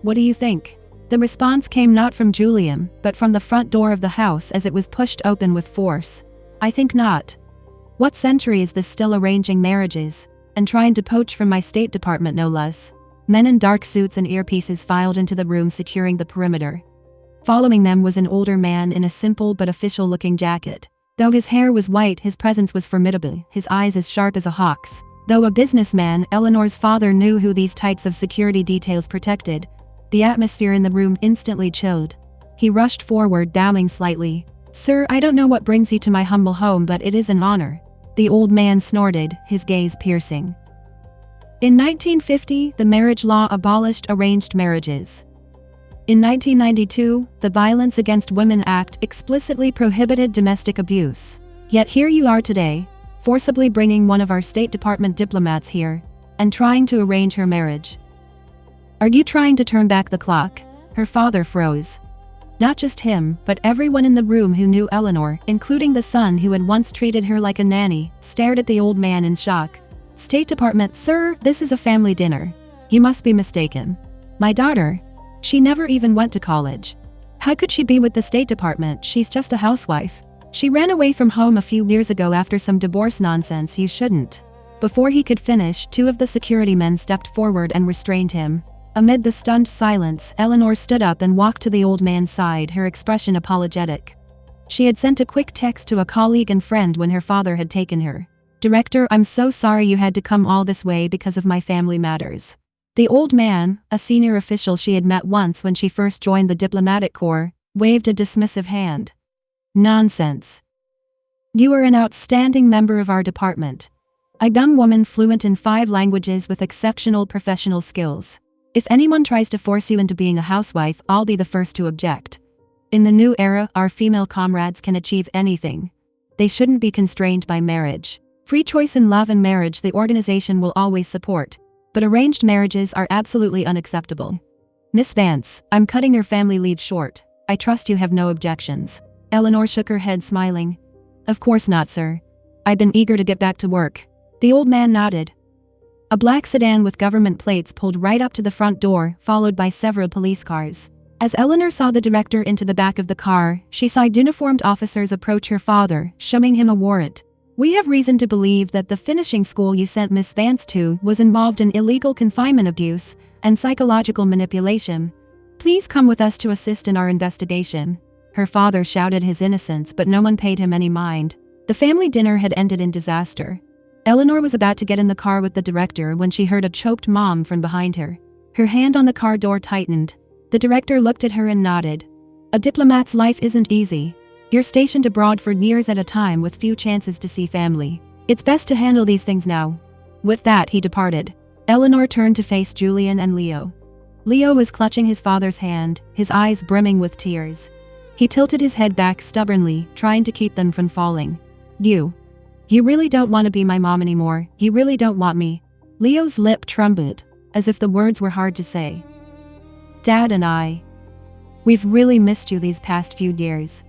What do you think?" The response came not from Julian, but from the front door of the house as it was pushed open with force. "I think not. What century is this still arranging marriages? And trying to poach from my State Department, no less." Men in dark suits and earpieces filed into the room, securing the perimeter. Following them was an older man in a simple but official-looking jacket. Though his hair was white, his presence was formidable, his eyes as sharp as a hawk's. Though a businessman, Eleanor's father knew who these types of security details protected. The atmosphere in the room instantly chilled. He rushed forward, bowing slightly. "Sir, I don't know what brings you to my humble home, but it is an honor." The old man snorted, his gaze piercing. In 1950, the marriage law abolished arranged marriages. In 1992, the Violence Against Women Act explicitly prohibited domestic abuse. Yet here you are today, forcibly bringing one of our State Department diplomats here, and trying to arrange her marriage. Are you trying to turn back the clock? Her father froze. Not just him, but everyone in the room who knew Eleanor, including the son who had once treated her like a nanny, stared at the old man in shock. "State Department, sir, this is a family dinner. You must be mistaken. My daughter? She never even went to college. How could she be with the State Department? She's just a housewife. She ran away from home a few years ago after some divorce nonsense. You shouldn't." Before he could finish, two of the security men stepped forward and restrained him. Amid the stunned silence, Eleanor stood up and walked to the old man's side, her expression apologetic. She had sent a quick text to a colleague and friend when her father had taken her. "Director, I'm so sorry you had to come all this way because of my family matters." The old man, a senior official she had met once when she first joined the diplomatic corps, waved a dismissive hand. "Nonsense. You are an outstanding member of our department. A young woman fluent in 5 languages with exceptional professional skills. If anyone tries to force you into being a housewife, I'll be the first to object. In the new era, our female comrades can achieve anything. They shouldn't be constrained by marriage. Free choice in love and marriage the organization will always support, but arranged marriages are absolutely unacceptable. Miss Vance, I'm cutting your family leave short. I trust you have no objections." Eleanor shook her head, smiling. "Of course not, sir. I've been eager to get back to work." The old man nodded. A black sedan with government plates pulled right up to the front door, followed by several police cars. As Eleanor saw the director into the back of the car, she saw uniformed officers approach her father, showing him a warrant. "We have reason to believe that the finishing school you sent Miss Vance to was involved in illegal confinement abuse and psychological manipulation. Please come with us to assist in our investigation." Her father shouted his innocence, but no one paid him any mind. The family dinner had ended in disaster. Eleanor was about to get in the car with the director when she heard a choked mom from behind her. Her hand on the car door tightened. The director looked at her and nodded. "A diplomat's life isn't easy. You're stationed abroad for years at a time with few chances to see family. It's best to handle these things now." With that, he departed. Eleanor turned to face Julian and Leo. Leo was clutching his father's hand, his eyes brimming with tears. He tilted his head back stubbornly, trying to keep them from falling. You really don't want to be my mom anymore. You really don't want me." Leo's lip trembled, as if the words were hard to say. "Dad and we've really missed you these past few years.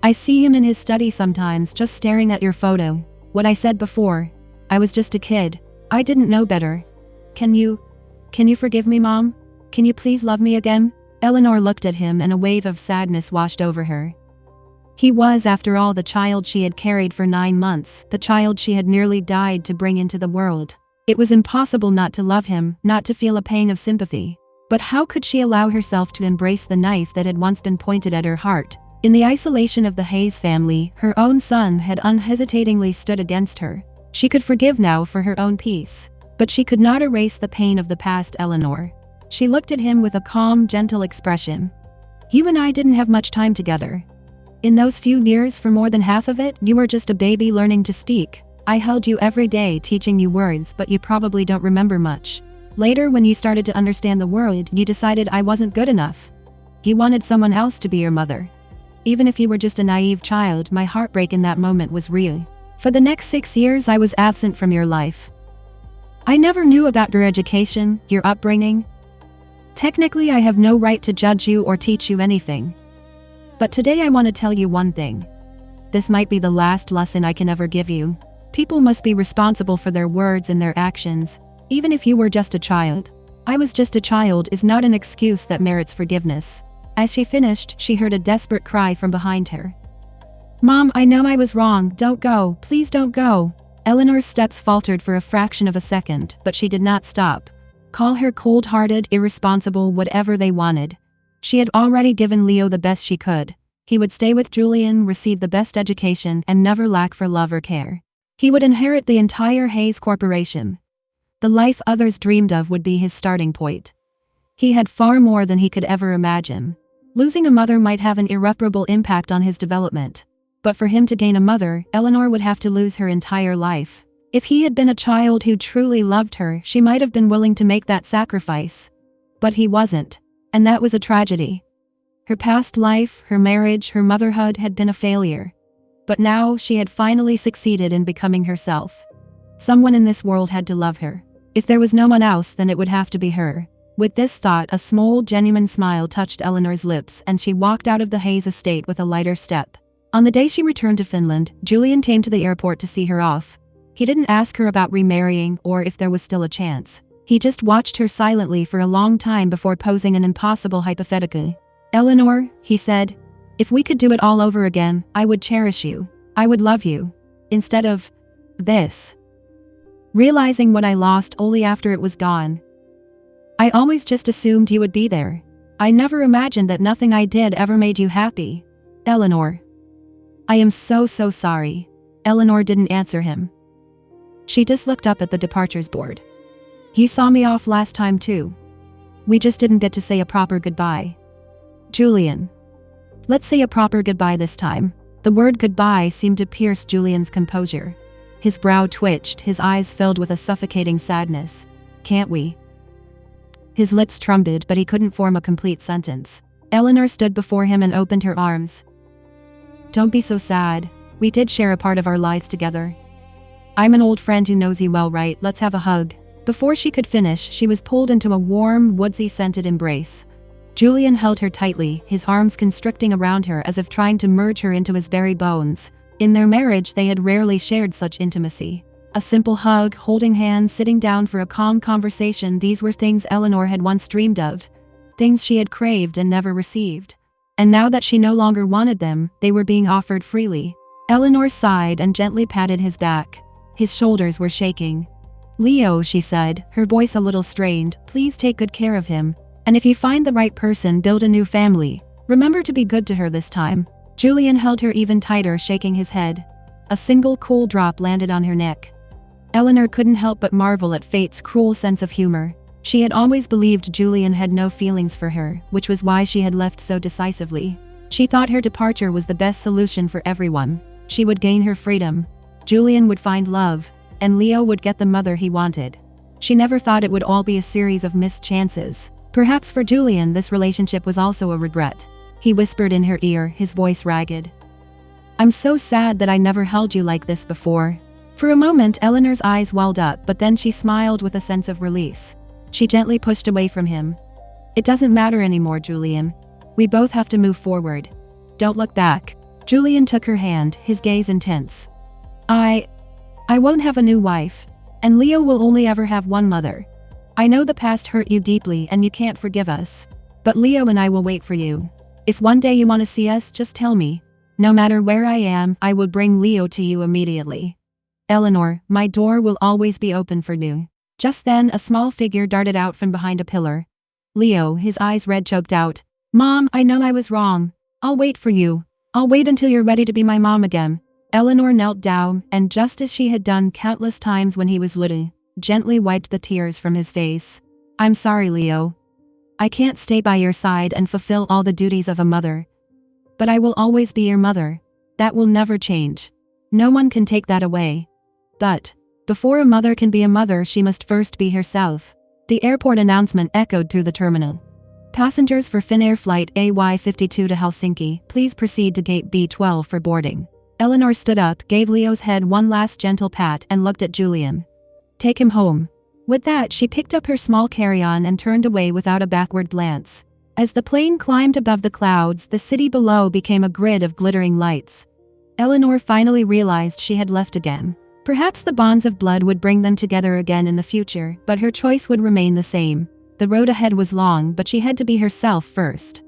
I see him in his study sometimes, just staring at your photo. What I said before, I was just a kid. I didn't know better. Can you forgive me, Mom? Can you please love me again?" Eleanor looked at him and a wave of sadness washed over her. He was, after all, the child she had carried for 9 months, the child she had nearly died to bring into the world. It was impossible not to love him, not to feel a pang of sympathy. But how could she allow herself to embrace the knife that had once been pointed at her heart? In the isolation of the Hayes family, her own son had unhesitatingly stood against her. She could forgive now for her own peace. But she could not erase the pain of the past, Eleanor. She looked at him with a calm, gentle expression. You and I didn't have much time together. In those few years, for more than half of it, you were just a baby learning to speak. I held you every day teaching you words, but you probably don't remember much. Later, when you started to understand the world, you decided I wasn't good enough. You wanted someone else to be your mother. Even if you were just a naive child, my heartbreak in that moment was real. For the next 6 years, I was absent from your life. I never knew about your education, your upbringing. Technically, I have no right to judge you or teach you anything. But today I want to tell you one thing. This might be the last lesson I can ever give you. People must be responsible for their words and their actions, even if you were just a child. I was just a child is not an excuse that merits forgiveness. As she finished, she heard a desperate cry from behind her. Mom, I know I was wrong, don't go, please don't go. Eleanor's steps faltered for a fraction of a second, but she did not stop. Call her cold-hearted, irresponsible, whatever they wanted. She had already given Leo the best she could. He would stay with Julian, receive the best education, and never lack for love or care. He would inherit the entire Hayes Corporation. The life others dreamed of would be his starting point. He had far more than he could ever imagine. Losing a mother might have an irreparable impact on his development. But for him to gain a mother, Eleanor would have to lose her entire life. If he had been a child who truly loved her, she might have been willing to make that sacrifice. But he wasn't. And that was a tragedy. Her past life, her marriage, her motherhood had been a failure. But now she had finally succeeded in becoming herself. Someone in this world had to love her. If there was no one else, then it would have to be her. With this thought, a small, genuine smile touched Eleanor's lips, and she walked out of the Hayes estate with a lighter step. On the day she returned to Finland, Julian came to the airport to see her off. He didn't ask her about remarrying or if there was still a chance. He just watched her silently for a long time before posing an impossible hypothetical. Eleanor, he said, if we could do it all over again, I would cherish you. I would love you. Instead of this. Realizing what I lost only after it was gone. I always just assumed you would be there. I never imagined that nothing I did ever made you happy. Eleanor. I am so sorry. Eleanor didn't answer him. She just looked up at the departures board. You saw me off last time too. We just didn't get to say a proper goodbye. Julian. Let's say a proper goodbye this time. The word goodbye seemed to pierce Julian's composure. His brow twitched, his eyes filled with a suffocating sadness. Can't we? His lips trembled, but he couldn't form a complete sentence. Eleanor stood before him and opened her arms. Don't be so sad. We did share a part of our lives together. I'm an old friend who knows you well, right? Let's have a hug. Before she could finish, she was pulled into a warm, woodsy-scented embrace. Julian held her tightly, his arms constricting around her as if trying to merge her into his very bones. In their marriage, they had rarely shared such intimacy. A simple hug, holding hands, sitting down for a calm conversation, these were things Eleanor had once dreamed of. Things she had craved and never received. And now that she no longer wanted them, they were being offered freely. Eleanor sighed and gently patted his back. His shoulders were shaking. Leo, she said, her voice a little strained, please take good care of him. And if you find the right person, build a new family. Remember to be good to her this time. Julian held her even tighter, shaking his head. A single cool drop landed on her neck. Eleanor couldn't help but marvel at fate's cruel sense of humor. She had always believed Julian had no feelings for her, which was why she had left so decisively. She thought her departure was the best solution for everyone. She would gain her freedom. Julian would find love, and Leo would get the mother he wanted. She never thought it would all be a series of missed chances. Perhaps for Julian this relationship was also a regret. He whispered in her ear, his voice ragged. I'm so sad that I never held you like this before. For a moment Eleanor's eyes welled up, but then she smiled with a sense of release. She gently pushed away from him. It doesn't matter anymore, Julian. We both have to move forward. Don't look back. Julian took her hand, his gaze intense. I won't have a new wife. And Leo will only ever have one mother. I know the past hurt you deeply and you can't forgive us. But Leo and I will wait for you. If one day you want to see us, just tell me. No matter where I am, I will bring Leo to you immediately. Eleanor, my door will always be open for you. Just then a small figure darted out from behind a pillar. Leo, his eyes red, choked out, Mom, I know I was wrong. I'll wait for you. I'll wait until you're ready to be my mom again. Eleanor knelt down, and just as she had done countless times when he was little, gently wiped the tears from his face. I'm sorry, Leo. I can't stay by your side and fulfill all the duties of a mother. But I will always be your mother. That will never change. No one can take that away. But, before a mother can be a mother, she must first be herself. The airport announcement echoed through the terminal. Passengers for Finnair flight AY52 to Helsinki, please proceed to gate B12 for boarding. Eleanor stood up, gave Leo's head one last gentle pat and looked at Julian. Take him home. With that, she picked up her small carry-on and turned away without a backward glance. As the plane climbed above the clouds, the city below became a grid of glittering lights. Eleanor finally realized she had left again. Perhaps the bonds of blood would bring them together again in the future, but her choice would remain the same. The road ahead was long, but she had to be herself first.